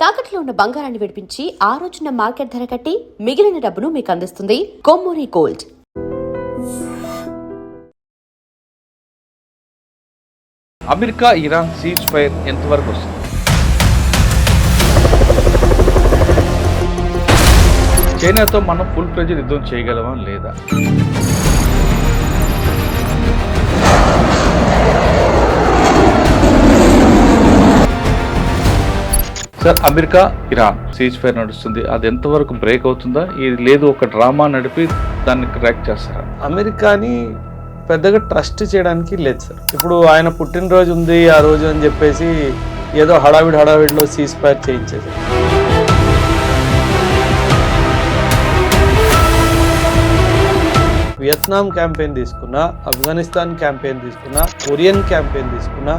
తాకట్లో ఉన్న బంగారాన్ని విడిపించి ఆ రోజున మార్కెట్ ధర కట్టి మిగిలిన డబ్బును మీకు అందిస్తుంది Kommuri gold. America Iran ceasefire ఎంతవరకు వస్తుంది? చైనాతో మనం ఫుల్ ఫ్లెడ్జ్డ్ యుద్ధం చేయగలమా లేదా? Sir, America Iran cease fire నడుస్తుంది, అది ఎంతవరకు బ్రేక్ అవుతుందా? ఇది లేదు ఒక డ్రామా నడిపి దాన్ని క్రాక్ చేస్తారా? అమెరికాని పెద్దగా ట్రస్ట్ చేయడానికి లేదు సార్. ఇప్పుడు ఆయన పుట్టినరోజు ఉంది ఆ రోజు అని చెప్పేసి ఏదో హడావిడిలో సీజ్ ఫైర్ చేయించేది. వియత్నాం క్యాంపెయిన్ తీసుకున్నా, ఆఫ్ఘనిస్తాన్ క్యాంపెయిన్ తీసుకున్నా, కొరియన్ క్యాంపెయిన్ తీసుకున్నా,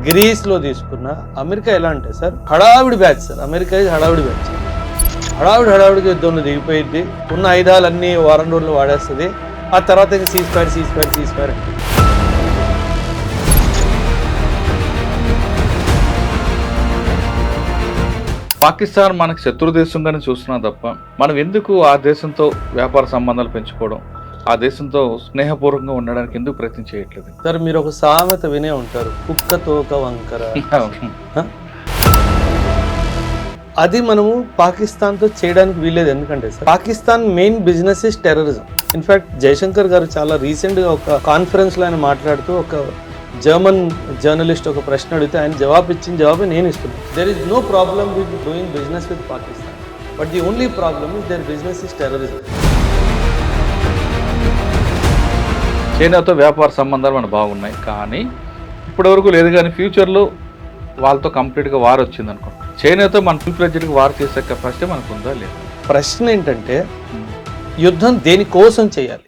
గ్రీస్లో తీసుకున్నా, అమెరికా ఎలా అంటే సార్ హడావిడి బ్యాచ్ సార్. అమెరికా హడావిడి బ్యాచ్. హడావిడిగా యుద్ధంలో దిగిపోయింది, ఉన్న ఆయుధాలన్నీ వారం రోజులు వాడేస్తుంది. ఆ తర్వాత ఇంకా సీజ్ ఫైర్ అంటే పాకిస్తాన్ మనకు శత్రు దేశంగానే చూస్తున్నాం తప్ప మనం ఎందుకు ఆ దేశంతో వ్యాపార సంబంధాలు పెంచుకోవడం, ఆ దేశంతో స్నేహపూర్వకంగా ఉండడానికి ఎందుకు ప్రయత్నం చేయట్లేదు? సార్, మీరు ఒక సామెత వినే ఉంటారు, కుక్క తోక వంకర. అది మనము పాకిస్తాన్తో చేయడానికి వీల్లేదు. ఎందుకంటే sir Pakistan main business is terrorism. In fact Jaishankar garu చాలా రీసెంట్గా ఒక కాన్ఫరెన్స్లో ఆయన మాట్లాడుతూ ఒక జర్మన్ జర్నలిస్ట్ ఒక ప్రశ్న అడిగితే ఆయన ఇచ్చిన జవాబు నేను ఇస్తున్నాను. There is no problem with doing business with Pakistan, but the only problem is their business is terrorism. చైనాతో వ్యాపార సంబంధాలు మనకు బాగున్నాయి, కానీ ఇప్పటివరకు లేదు. కానీ ఫ్యూచర్లో వాళ్ళతో కంప్లీట్గా వార్ వచ్చింది అనుకో, చైనాతో మన ఫుల్ ఫ్లెడ్జ్డ్గా వార్ చేసే కెపాసిటీ మనకు ఉందా లేదా? ప్రశ్న ఏంటంటే యుద్ధం దేనికోసం చేయాలి?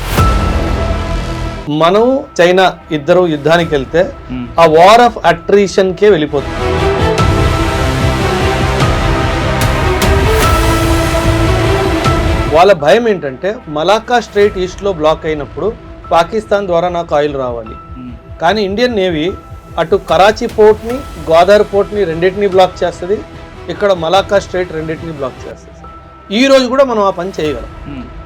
మనం చైనా ఇద్దరు యుద్ధానికి వెళ్తే ఆ వార్ ఆఫ్ అట్రిషన్కే వెళ్ళిపోతుంది. వాళ్ళ భయం ఏంటంటే మలాక్కా స్ట్రైట్ ఈస్ట్లో బ్లాక్ అయినప్పుడు పాకిస్తాన్ ద్వారా నాకు ఆయిల్ రావాలి, కానీ ఇండియన్ నేవీ అటు కరాచీ పోర్ట్ని గ్వాదర్ పోర్ట్ని రెండింటినీ బ్లాక్ చేస్తుంది, ఇక్కడ మలాక్కా స్ట్రైట్ రెండింటినీ బ్లాక్ చేస్తుంది. ఈ రోజు కూడా మనం ఆ పని చేయగలం.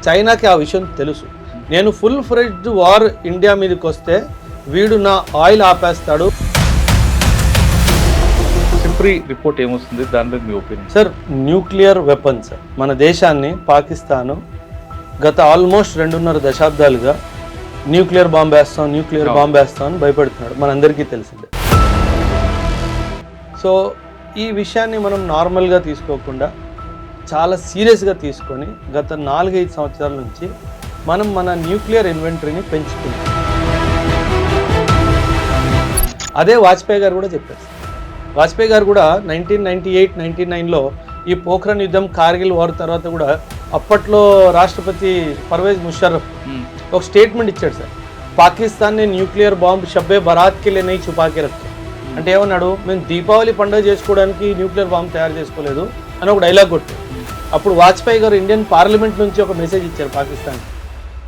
చైనాకి ఆ విషయం తెలుసు. నేను ఫుల్ ఫ్లెడ్జ్డ్ వార్ ఇండియా మీదకి వస్తే వీడు నా ఆయిల్ ఆపేస్తాడు. సిప్రీ రిపోర్ట్ ఏమొస్తుంది, దాని మీద మీ ఒపీనియన్? సార్, న్యూక్లియర్ వెపన్స్ మన దేశాన్ని పాకిస్తాను గత ఆల్మోస్ట్ 2.5 దశాబ్దాలుగా న్యూక్లియర్ బాంబ్ వేస్తాం అని భయపెడుతున్నాడు, మనందరికీ తెలిసిందే. సో ఈ విషయాన్ని మనం నార్మల్గా తీసుకోకుండా చాలా సీరియస్గా తీసుకొని గత 4-5 సంవత్సరాల నుంచి మనం మన న్యూక్లియర్ ఇన్వెంటరీని పెంచుతున్నాం. అదే వాజ్పేయి గారు కూడా చెప్పారు. వాజ్పేయి గారు కూడా 1998-99లో ఈ పోఖ్రాన్ యుద్ధం, కార్గిల్ వార్ తర్వాత కూడా అప్పట్లో రాష్ట్రపతి పర్వేజ్ ముషర్రఫ్ ఒక స్టేట్మెంట్ ఇచ్చాడు సార్, పాకిస్తాన్ ని న్యూక్లియర్ బాంబ్ షబ్బే బరాత్కి లేని చుపాకి రక్కి. అంటే ఏమన్నాడు, మేము దీపావళి పండుగ చేసుకోవడానికి న్యూక్లియర్ బాంబ్ తయారు చేసుకోలేదు అని ఒక డైలాగ్ కొట్టాడు. అప్పుడు వాజ్పేయి గారు ఇండియన్ పార్లమెంట్ నుంచి ఒక మెసేజ్ ఇచ్చారు పాకిస్తాన్,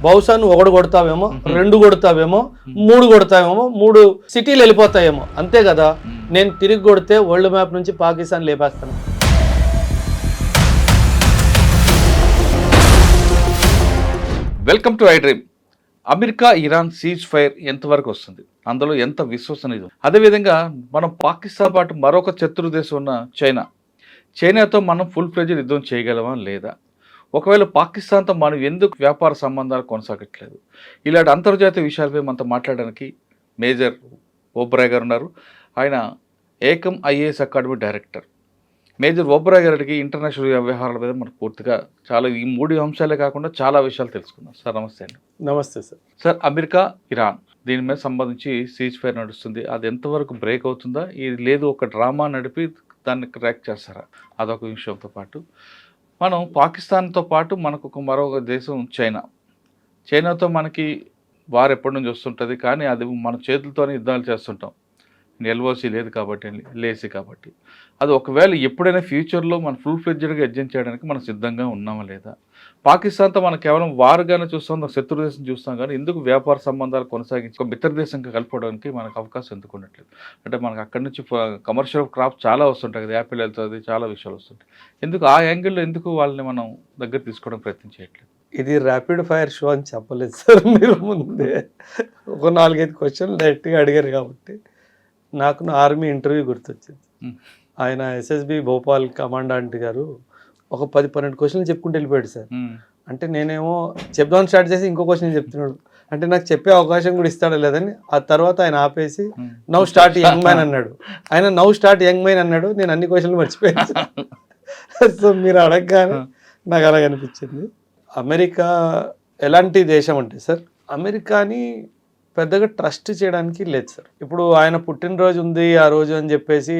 బహుశా నువ్వు 1 కొడతావేమో, 2 కొడతావేమో, 3 కొడతావేమో, 3 సిటీలు వెళ్ళిపోతాయేమో, అంతే కదా, నేను తిరిగి కొడితే వరల్డ్ మ్యాప్ నుంచి పాకిస్తాన్ లేపేస్తాను. Welcome to I dream. America Iran ceasefire ఎంతవరకు వస్తుంది, అందులో ఎంత విశ్వసనీయం? అదేవిధంగా మనం పాకిస్తాన్ పాటు మరొక శత్రు దేశం ఉన్న చైనాతో మనం ఫుల్ ఫ్లెడ్జ్డ్ యుద్ధం చేయగలమా లేదా? ఒకవేళ పాకిస్తాన్తో మనం ఎందుకు వ్యాపార సంబంధాలు కొనసాగట్లేదు? ఇలాంటి అంతర్జాతీయ విషయాలపై మనతో మాట్లాడడానికి మేజర్ ఓబ్రాయ్ గారు ఉన్నారు. ఆయన Ekam IAS academy director. Major Oberoi గారికి ఇంటర్నేషనల్ వ్యవహారాల మీద మనకు పూర్తిగా చాలా ఈ 3 అంశాలే కాకుండా చాలా విషయాలు తెలుసుకుందాం. సార్ నమస్తే అండి. నమస్తే సార్. సార్, అమెరికా ఇరాన్ దీని మీద సంబంధించి సీజ్ ఫైర్ నడుస్తుంది, అది ఎంతవరకు బ్రేక్ అవుతుందా? ఇది లేదు ఒక డ్రామా నడిపి దాన్ని క్రాక్ చేస్తారా? అదొక విషయంతో పాటు మనం పాకిస్తాన్తో పాటు మనకు మరొక దేశం చైనాతో మనకి వార్ ఎప్పటి నుంచి వస్తుంటుంది, కానీ అది మన చేతులతోనే యుద్ధాలు చేస్తుంటాం. ఎల్ఓసి లేదు కాబట్టి, లేసి కాబట్టి అది ఒకవేళ ఎప్పుడైనా ఫ్యూచర్లో మన ఫుల్ ఫ్లెడ్జ్డ్గా యుద్ధం చేయడానికి మనం సిద్ధంగా ఉన్నామా లేదా? పాకిస్తాన్తో మనం కేవలం వారుగానే చూస్తాం, శత్రు దేశం చూస్తాం, కానీ ఎందుకు వ్యాపార సంబంధాలు కొనసాగించి ఒక మిత్ర దేశంగా కలుపుకోవడానికి మనకు అవకాశం ఎందుకు ఉండట్లేదు? అంటే మనకు అక్కడి నుంచి కమర్షియల్ క్రాప్ చాలా వస్తుంటాయి కదా, యాపిల్ వెళ్తుంది, చాలా విషయాలు వస్తుంటాయి. ఎందుకు ఆ యాంగిల్లో ఎందుకు వాళ్ళని మనం దగ్గర తీసుకోవడం ప్రయత్నం చేయట్లేదు? ఇది ర్యాపిడ్ ఫైర్ షో అని చెప్పలేదు సార్. మీరు ముందే ఒక 4-5 క్వశ్చన్లు డైరెక్ట్గా అడిగారు కాబట్టి నాకు నా ఆర్మీ ఇంటర్వ్యూ గుర్తొచ్చింది. ఆయన ఎస్ఎస్బి భోపాల్ కమాండెంట్ గారు ఒక 10-12 క్వశ్చన్లు చెప్పుకుంటూ వెళ్ళిపోయాడు సార్. అంటే నేనేమో చెప్దామని స్టార్ట్ చేసి ఇంకో క్వశ్చన్ చెప్తున్నాడు. అంటే నాకు చెప్పే అవకాశం కూడా ఇస్తాడో లేదని ఆ తర్వాత ఆయన ఆపేసి నౌ స్టార్ట్ యంగ్ మ్యాన్ అన్నాడు. ఆయన నౌ స్టార్ట్ యంగ్ మ్యాన్ అన్నాడు. నేను అన్ని క్వశ్చన్లు మర్చిపోయాను. సో మీరు అడగగానే నాకు అలాగ అనిపించింది. అమెరికా ఎలాంటి దేశం అంటే సార్, అమెరికాని పెద్దగా ట్రస్ట్ చేయడానికి లేదు సార్. ఇప్పుడు ఆయన పుట్టినరోజు ఉంది ఆ రోజు అని చెప్పేసి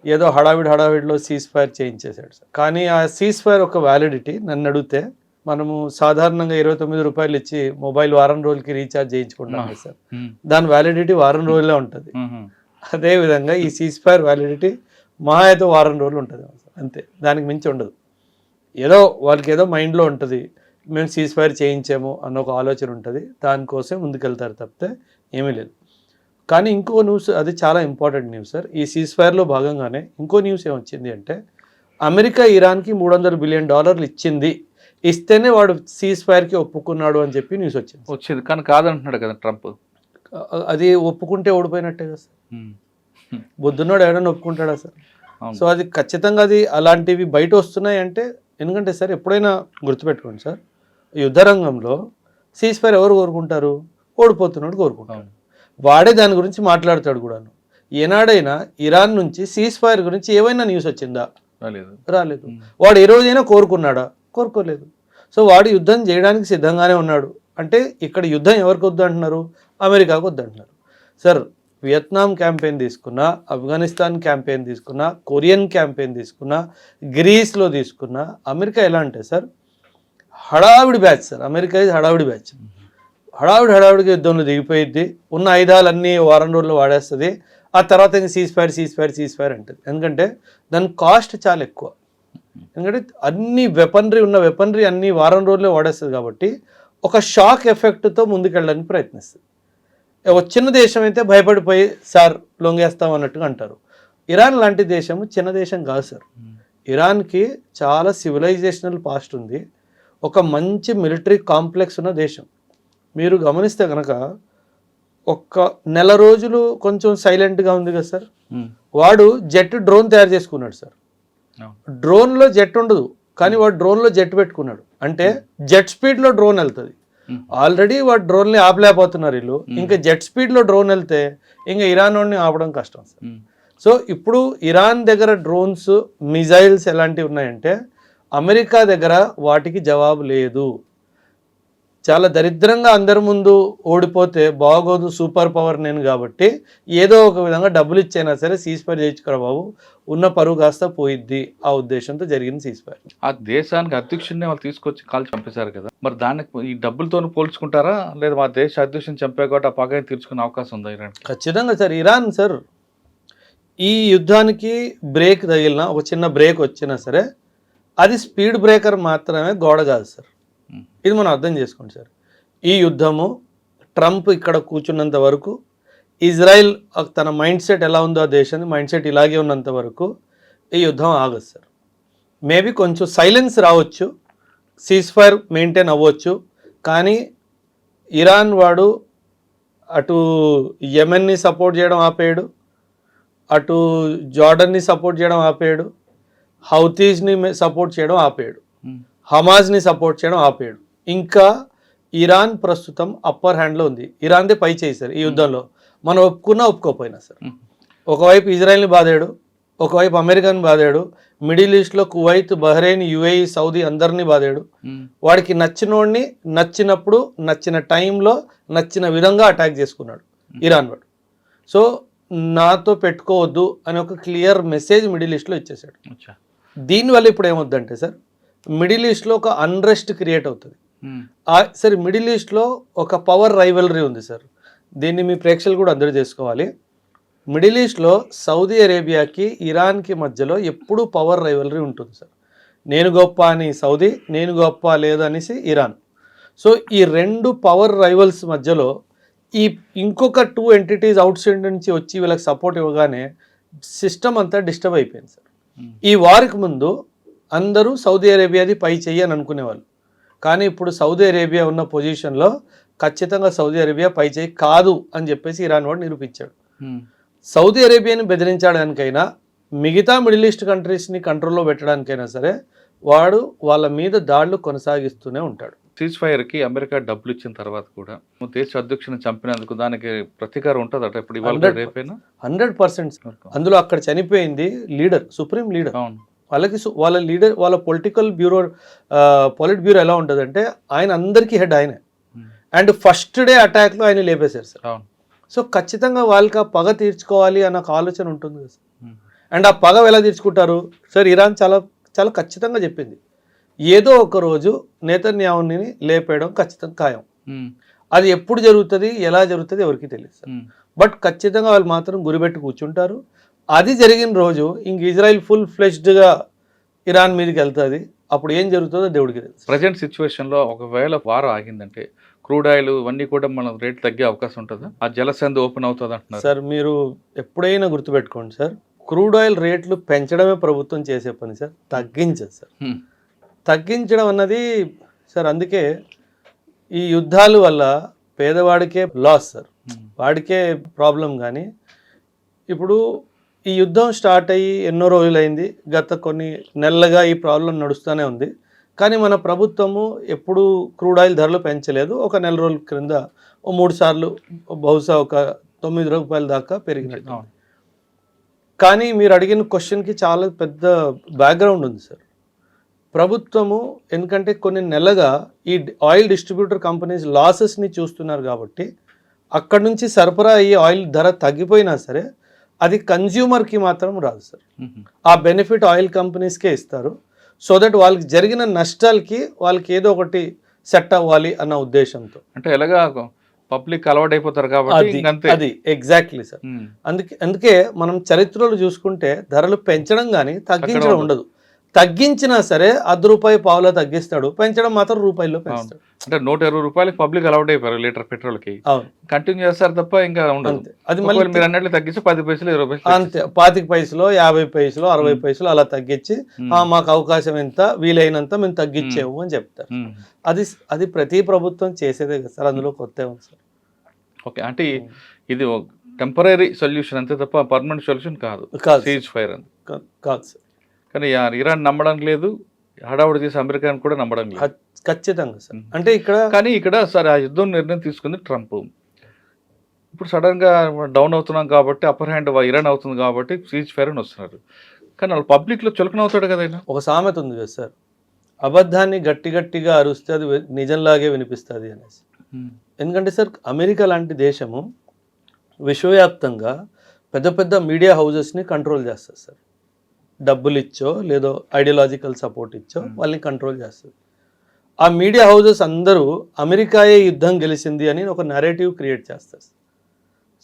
ఏదో హడావిడిలో సీజ్ ఫైర్ చేయించేశాడు సార్. కానీ ఆ సీజ్ ఫైర్ ఒక వ్యాలిడిటీ నన్ను అడిగితే మనము సాధారణంగా 29 రూపాయలు ఇచ్చి మొబైల్ వారం రోజులకి రీఛార్జ్ చేయించుకుంటాం సార్. దాని వ్యాలిడిటీ వారం రోజులే ఉంటుంది. అదేవిధంగా ఈ సీజ్ ఫైర్ వ్యాలిడిటీ మహా అయితే వారం రోజులు ఉంటుంది అంతే, దానికి మించి ఉండదు. ఏదో వాళ్ళకి ఏదో మైండ్లో ఉంటుంది, మేము సీజ్ ఫైర్ చేయించాము అన్న ఒక ఆలోచన ఉంటుంది, దానికోసం ముందుకెళ్తారు తప్పితే ఏమీ లేదు. కానీ ఇంకో న్యూస్, అది చాలా ఇంపార్టెంట్ న్యూస్ సార్. ఈ సీజ్ ఫైర్లో భాగంగానే ఇంకో న్యూస్ ఏమొచ్చింది అంటే అమెరికా ఇరాన్కి $300 బిలియన్ ఇచ్చింది, ఇస్తేనే వాడు సీజ్ ఫైర్కి ఒప్పుకున్నాడు అని చెప్పి న్యూస్ వచ్చింది. కానీ కాదంటున్నాడు కదా ట్రంప్. అది ఒప్పుకుంటే ఓడిపోయినట్టే కదా సార్. బుద్ధున్నాడు ఎవరైనా ఒప్పుకుంటాడా సార్? సో అది ఖచ్చితంగా అది అలాంటివి బయట వస్తున్నాయి అంటే, ఎందుకంటే సార్ ఎప్పుడైనా గుర్తుపెట్టుకోండి సార్, యుద్ధ రంగంలో సీజ్ ఫైర్ ఎవరు కోరుకుంటారు? ఓడిపోతున్నాడు కోరుకుంటాడు. వాడే దాని గురించి మాట్లాడతాడు కూడాను. ఏనాడైనా ఇరాన్ నుంచి సీజ్ ఫైర్ గురించి ఏమైనా న్యూస్ వచ్చిందా? రాలేదు. వాడు ఏ రోజైనా కోరుకున్నాడా? కోరుకోలేదు. సో వాడు యుద్ధం చేయడానికి సిద్ధంగానే ఉన్నాడు. అంటే ఇక్కడ యుద్ధం ఎవరికి వద్దు అంటున్నారు? అమెరికాకు వద్దు అంటున్నారు సార్. వియత్నాం క్యాంపెయిన్ తీసుకున్నా, ఆఫ్ఘనిస్తాన్ క్యాంపెయిన్ తీసుకున్నా, కొరియన్ క్యాంపెయిన్ తీసుకున్నా, గ్రీస్లో తీసుకున్నా, అమెరికా ఎలా అంటే సార్ హడావిడి బ్యాచ్ సార్. అమెరికా ఇది హడావిడి బ్యాచ్. హడావిడిగా యుద్ధంలో దిగిపోయిద్ది, ఉన్న ఆయుధాలన్నీ వారం రోజుల్లో వాడేస్తుంది. ఆ తర్వాత ఇంకా సీజ్ ఫైర్ అంటుంది. ఎందుకంటే దాని కాస్ట్ చాలా ఎక్కువ. ఎందుకంటే అన్ని వెపనరీ అన్ని వారం రోజుల్లో వాడేస్తుంది కాబట్టి ఒక షాక్ ఎఫెక్ట్తో ముందుకెళ్ళడానికి ప్రయత్నిస్తుంది. ఒక చిన్న దేశం అయితే భయపడిపోయి సార్ లొంగేస్తాం అన్నట్టుగా అంటారు. ఇరాన్ లాంటి దేశం చిన్న దేశం కాదు సార్. ఇరాన్కి చాలా సివిలైజేషనల్ పాస్ట్ ఉంది, ఒక మంచి మిలిటరీ కాంప్లెక్స్ ఉన్న దేశం. మీరు గమనిస్తే కనుక ఒక్క నెల రోజులు కొంచెం సైలెంట్గా ఉంది కదా సార్. వాడు డ్రోన్ తయారు చేసుకున్నాడు సార్. డ్రోన్లో జెట్ ఉండదు, కానీ వాడు డ్రోన్లో జెట్ పెట్టుకున్నాడు. అంటే జెట్ స్పీడ్లో డ్రోన్ వెళ్తుంది. ఆల్రెడీ వాడు డ్రోన్ని ఆపలేకపోతున్నారు వీళ్ళు, ఇంకా జెట్ స్పీడ్లో డ్రోన్ వెళ్తే ఇంకా ఇరాన్ వాడిని ఆపడం కష్టం సార్. సో ఇప్పుడు ఇరాన్ దగ్గర డ్రోన్స్, మిజైల్స్ ఎలాంటివి ఉన్నాయంటే అమెరికా దగ్గర వాటికి జవాబు లేదు. చాలా దరిద్రంగా అందరి ముందు ఓడిపోతే బాగోదు, సూపర్ పవర్ నేను కాబట్టి ఏదో ఒక విధంగా డబ్బులు ఇచ్చైనా సరే సీజ్ ఫైర్ చేయించుకోరా బాబు, ఉన్న పరువు కాస్త పోయిద్ది, ఆ ఉద్దేశంతో జరిగింది సీజ్ ఫైర్. ఆ దేశానికి అధ్యక్షుడిని వాళ్ళు తీసుకొచ్చి కాల్చి చంపేశారు కదా, మరి దానికి ఈ డబ్బులతో పోల్చుకుంటారా, లేదా మా దేశ అధ్యక్షుని చంపే కాబట్టి ఆ పగాని తీర్చుకునే అవకాశం ఉందా ఇరాన్? ఖచ్చితంగా సార్. ఇరాన్ సార్ ఈ యుద్ధానికి బ్రేక్ తగిలినా, ఒక చిన్న బ్రేక్ వచ్చినా సరే అది స్పీడ్ బ్రేకర్ మాత్రమే, గోడ కాదు సార్. ఇది మనం అర్థం చేసుకోండి సార్. ఈ యుద్ధము ట్రంప్ ఇక్కడ కూర్చున్నంత వరకు, ఇజ్రాయిల్ తన మైండ్ సెట్ ఎలా ఉందో ఆ దేశాన్ని మైండ్ సెట్ ఇలాగే ఉన్నంత వరకు ఈ యుద్ధం ఆగదు సార్. మేబీ కొంచెం సైలెన్స్ రావచ్చు, సీజ్ ఫైర్ మెయింటైన్ అవ్వచ్చు, కానీ ఇరాన్ వాడు అటు యెమెన్ని సపోర్ట్ చేయడం ఆపేయడు, అటు జార్డన్ని సపోర్ట్ చేయడం ఆపేయడు, హౌతీస్ని సపోర్ట్ చేయడం ఆపేయడు, హమాజ్ని సపోర్ట్ చేయడం ఆపేయడు. ఇంకా ఇరాన్ ప్రస్తుతం అప్పర్ హ్యాండ్లో ఉంది. ఇరాన్దే పై చేశారు ఈ యుద్ధంలో, మనం ఒప్పుకున్నా ఒప్పుకోపోయినా సార్. ఒకవైపు ఇజ్రాయెల్ని బాధాడు, ఒకవైపు అమెరికాని బాధాడు, మిడిల్ ఈస్ట్లో కువైత్, బహ్రెయిన్, యుఏఈ, సౌదీ అందరినీ బాధాడు. వాడికి నచ్చినోడిని నచ్చినప్పుడు, నచ్చిన టైంలో, నచ్చిన విధంగా అటాక్ చేసుకున్నాడు ఇరాన్ వాడు. సో నాతో పెట్టుకోవద్దు అని ఒక క్లియర్ మెసేజ్ మిడిల్ ఈస్ట్లో ఇచ్చేసాడు. దీనివల్ల ఇప్పుడు ఏమవుద్దంటే సార్, మిడిల్ ఈస్ట్లో ఒక అన్రెస్ట్ క్రియేట్ అవుతుంది సార్. మిడిల్ ఈస్ట్లో ఒక పవర్ రైవలరీ ఉంది సార్. దీన్ని మీ ప్రేక్షకులు కూడా అందరూ చేసుకోవాలి. మిడిల్ ఈస్ట్లో సౌదీ అరేబియాకి ఇరాన్కి మధ్యలో ఎప్పుడూ పవర్ రైవలరీ ఉంటుంది సార్. నేను గొప్ప అని సౌదీ, నేను గొప్ప లేదనేసి ఇరాన్. సో ఈ రెండు పవర్ రైవల్స్ మధ్యలో ఈ ఇంకొక 2 ఎంటిటీస్ అవుట్ సైడ్ నుంచి వచ్చి వీళ్ళకి సపోర్ట్ ఇవ్వగానే సిస్టమ్ అంతా డిస్టర్బ్ అయిపోయింది సార్. ఈ వారికి ముందు అందరూ సౌదీ అరేబియాది పై చెయ్యి అని అనుకునేవాళ్ళు. కానీ ఇప్పుడు సౌదీ అరేబియా ఉన్న పొజిషన్లో ఖచ్చితంగా సౌదీ అరేబియా పై చేయి కాదు అని చెప్పేసి ఇరాన్ వాడు నిరూపించాడు. సౌదీ అరేబియాని బెదిరించడానికైనా మిగతా మిడిల్ ఈస్ట్ కంట్రీస్ని కంట్రోల్లో పెట్టడానికైనా సరే వాడు వాళ్ళ మీద దాడులు కొనసాగిస్తూనే ఉంటాడు. సీజ్ ఫైర్కి అమెరికా డబ్బులు ఇచ్చిన తర్వాత కూడా దేశ అధ్యక్షుని చంపినందుకు దానికి ప్రతీకారం ఉంటుందట ఇప్పుడు ఇవాళ రేపైనా? 100%. అందులో అక్కడ చనిపోయింది లీడర్, సుప్రీం లీడర్. వాళ్ళ లీడర్, వాళ్ళ పొలిట్ బ్యూరో ఎలా ఉంటుందంటే ఆయన అందరికీ హెడ్ ఆయనే. అండ్ ఫస్ట్ డే అటాక్లో ఆయన లేపేశారు సార్. సో ఖచ్చితంగా వాళ్ళకి ఆ పగ తీర్చుకోవాలి అన్న ఒక ఆలోచన ఉంటుంది కదా సార్. అండ్ ఆ పగ ఎలా తీర్చుకుంటారు సార్? ఇరాన్ చాలా చాలా ఖచ్చితంగా చెప్పింది, ఏదో ఒక రోజు నేతన్యాహుని లేపేయడం ఖచ్చితంగా ఖాయం. అది ఎప్పుడు జరుగుతుంది, ఎలా జరుగుతుంది ఎవరికి తెలియదు సార్. బట్ ఖచ్చితంగా వాళ్ళు మాత్రం గురిపెట్టి కూర్చుంటారు. అది జరిగిన రోజు ఇంక ఇజ్రాయిల్ ఫుల్ ఫ్లెజ్డ్గా ఇరాన్ మీదకి వెళ్తుంది. అప్పుడు ఏం జరుగుతుందో దేవుడికి తెలుసు. ప్రజెంట్ సిచ్యువేషన్లో ఒకవేళ వారం ఆగిందంటే క్రూడ్ ఆయిల్ ఇవన్నీ కూడా మన రేట్ తగ్గే అవకాశం ఉంటుందా? ఆ జలసంధి ఓపెన్ అవుతుంది అంటున్నారు సార్. మీరు ఎప్పుడైనా గుర్తుపెట్టుకోండి సార్, క్రూడ్ ఆయిల్ రేట్లు పెంచడమే ప్రభుత్వం చేసే పని సార్, తగ్గించదు సార్. తగ్గించడం అన్నది సార్, అందుకే ఈ యుద్ధాల వల్ల పేదవాడికే లాస్ సార్, వాడికే ప్రాబ్లం. కానీ ఇప్పుడు ఈ యుద్ధం స్టార్ట్ అయ్యి ఎన్నో రోజులైంది, గత కొన్ని నెలలుగా ఈ ప్రాబ్లం నడుస్తూనే ఉంది. కానీ మన ప్రభుత్వము ఎప్పుడు క్రూడ్ ఆయిల్ ధరలు పెంచలేదు. ఒక నెల రోజుల క్రింద 3 సార్లు బహుశా ఒక 9 రూపాయల దాకా పెరిగినట్టు. కానీ మీరు అడిగిన క్వశ్చన్కి చాలా పెద్ద బ్యాక్గ్రౌండ్ ఉంది సార్. ప్రభుత్వము ఎందుకంటే కొన్ని నెలలుగా ఈ ఆయిల్ డిస్ట్రిబ్యూటర్ కంపెనీస్ లాసెస్ని చూస్తున్నారు కాబట్టి అక్కడ నుంచి సరఫరా అయ్యే ఆయిల్ ధర తగ్గిపోయినా సరే అది కన్జ్యూమర్కి మాత్రం రాదు సార్. ఆ బెనిఫిట్ ఆయిల్ కంపెనీస్కే ఇస్తారు. సో దట్ వాళ్ళకి జరిగిన నష్టాలకి వాళ్ళకి ఏదో ఒకటి సెట్ అవ్వాలి అన్న ఉద్దేశంతో. అంటే ఎలాగా పబ్లిక్ అలవాటు అయిపోతారు కాబట్టి అది ఎగ్జాక్ట్లీ సార్. అందుకే మనం చరిత్రలో చూసుకుంటే ధరలు పెంచడం కానీ తగ్గించడం ఉండదు. తగ్గించినా సరే ₹1 పావులో తగ్గిస్తాడు, పెంచడం మాత్రం రూపాయల్లో పెంచుతాడు. అంటే 120 రూపాయలకి పబ్లిక్ అలవాటు అయిపోయారు లీటర్ పెట్రోల్కి. కంటిన్యూ చేస్తారు తప్ప ఇంకా ఉండదు. అది మళ్ళీ మీరు అన్నట్లు తగ్గించి 10 పైసలు 20 పైసలు అంతే, 25 పైసలు 50 పైసలు 60 పైసలు అలా తగ్గించి మాకు అవకాశం ఎంత వీలైనంత మేము తగ్గించేము అని చెప్తారు. అది ప్రతి ప్రభుత్వం చేసేదే కదా సార్, అందులో కొత్త ఉంది సార్. ఓకే, అంటే ఇది టెంపరీ సొల్యూషన్ అంతే తప్ప పర్మనెంట్ సొల్యూషన్ కాదు సీజ్ ఫైర్ అని. కాదు సార్. కానీ ఇరాన్ నమ్మడం లేదు, హడావుడి చేసి అమెరికాను కూడా నమ్మడం లేదు. ఖచ్చితంగా సార్. అంటే ఇక్కడ సరే ఆ యుద్ధం నిర్ణయం తీసుకుంది ట్రంప్. ఇప్పుడు సడన్గా డౌన్ అవుతున్నాం కాబట్టి అప్పర్ హ్యాండ్ ఇరాన్ అవుతుంది కాబట్టి సీజ్ ఫైర్ అని వస్తున్నారు. కానీ వాళ్ళు పబ్లిక్లో చులకన అవుతాడు కదా. ఒక సామెత ఉంది కదా సార్, అబద్ధాన్ని గట్టిగా అరుస్తే అది నిజంలాగే వినిపిస్తుంది అనేసి. ఎందుకంటే సార్ అమెరికా లాంటి దేశము విశ్వవ్యాప్తంగా పెద్ద మీడియా హౌజెస్ని కంట్రోల్ చేస్తారు సార్. డబ్బులు ఇచ్చో లేదో ఐడియాలజికల్ సపోర్ట్ ఇచ్చో వాళ్ళని కంట్రోల్ చేస్తుంది. ఆ మీడియా హౌజెస్ అందరూ అమెరికాయే యుద్ధం గెలిచింది అని ఒక నెరేటివ్ క్రియేట్ చేస్తారు.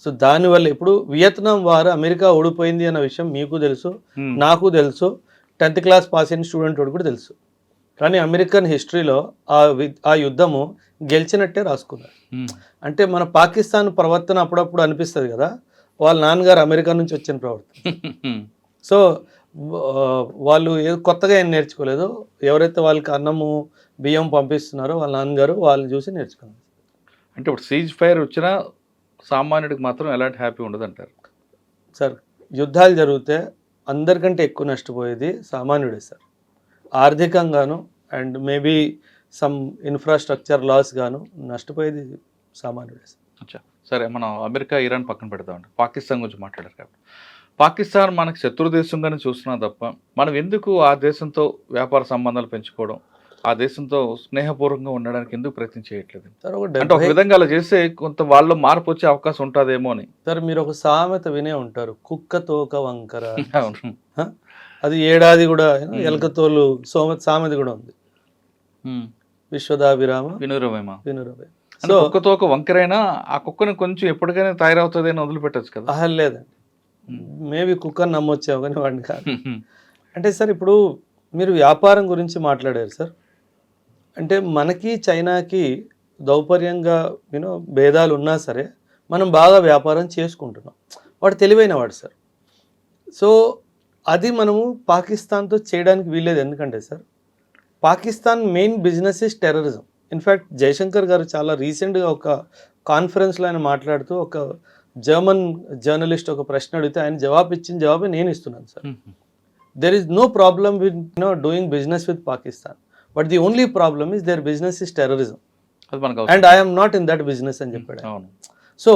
సో దానివల్ల ఇప్పుడు వియత్నాం వారు అమెరికా ఓడిపోయింది అన్న విషయం మీకు తెలుసు, నాకు తెలుసు, 10th క్లాస్ పాస్ అయిన స్టూడెంట్ వాడు కూడా తెలుసు. కానీ అమెరికన్ హిస్టరీలో ఆ యుద్ధము గెలిచినట్టే రాసుకున్నారు. అంటే మన పాకిస్తాన్ ప్రవర్తన అప్పుడప్పుడు అనిపిస్తుంది కదా, వాళ్ళ నాన్నగారు అమెరికా నుంచి వచ్చిన ప్రవర్తన. సో వాళ్ళు కొత్తగా ఏం నేర్చుకోలేదు. ఎవరైతే వాళ్ళకి అన్నము బియ్యం పంపిస్తున్నారో వాళ్ళ నాన్నగారు వాళ్ళని చూసి నేర్చుకున్నారు. అంటే ఇప్పుడు సీజ్ ఫైర్ వచ్చినా సామాన్యుడికి మాత్రం ఎలాంటి హ్యాపీ ఉండదు అంటారు సార్. యుద్ధాలు జరిగితే అందరికంటే ఎక్కువ నష్టపోయేది సామాన్యుడే సార్. ఆర్థికంగాను and maybe some infrastructure loss గాను నష్టపోయేది సామాన్యుడే సార్. అచ్చా, సరే మనం అమెరికా ఇరాన్ పక్కన పెడతామండి, పాకిస్తాన్ గురించి మాట్లాడారు కాబట్టి. పాకిస్తాన్ మనకు శత్రు దేశంగానే చూస్తున్నాం తప్ప మనం ఎందుకు ఆ దేశంతో వ్యాపార సంబంధాలు పెంచుకోవడం, ఆ దేశంతో స్నేహపూర్వకంగా ఉండడానికి ఎందుకు ప్రయత్నం చేయట్లేదు? అంటే ఒక విధంగా అలా చేస్తే కొంత వాళ్ళు మార్పు వచ్చే అవకాశం ఉంటుందేమో అని. సార్ మీరు ఒక సామెత వినే ఉంటారు, కుక్క తోక వంకర. అది ఏడాది కూడా ఎలకతోలు సామెత కూడా ఉంది. విశ్వదాభిరామ వినురవేమ. సో కుక్కతో ఒక వంకరైనా ఆ కుక్కని కొంచెం ఎప్పటికైనా తయారవుతుంది అని వదిలిపెట్టచ్చు కదా. లేదండి, మేబీ కుక్కని నమ్మొచ్చావు కానీ వాడిని కాదు. అంటే సార్ ఇప్పుడు మీరు వ్యాపారం గురించి మాట్లాడారు సార్. అంటే మనకి చైనాకి దౌపర్యంగా భేదాలు ఉన్నా సరే మనం బాగా వ్యాపారం చేసుకుంటున్నాం. వాడు తెలివైన వాడు సార్. సో అది మనము పాకిస్తాన్తో చేయడానికి వీల్లేదు. ఎందుకంటే sir Pakistan main business is terrorism. In fact Jaishankar garu చాలా రీసెంట్గా ఒక కాన్ఫరెన్స్లో ఆయన మాట్లాడుతూ ఒక జర్మన్ జర్నలిస్ట్ ఒక ప్రశ్న అడిగితే ఆయన ఇచ్చిన జవాబే నేను ఇస్తున్నాను sir. There is no problem with doing business with Pakistan, but the only problem is their business is terrorism and I'm not in that business అని చెప్పాడు. సో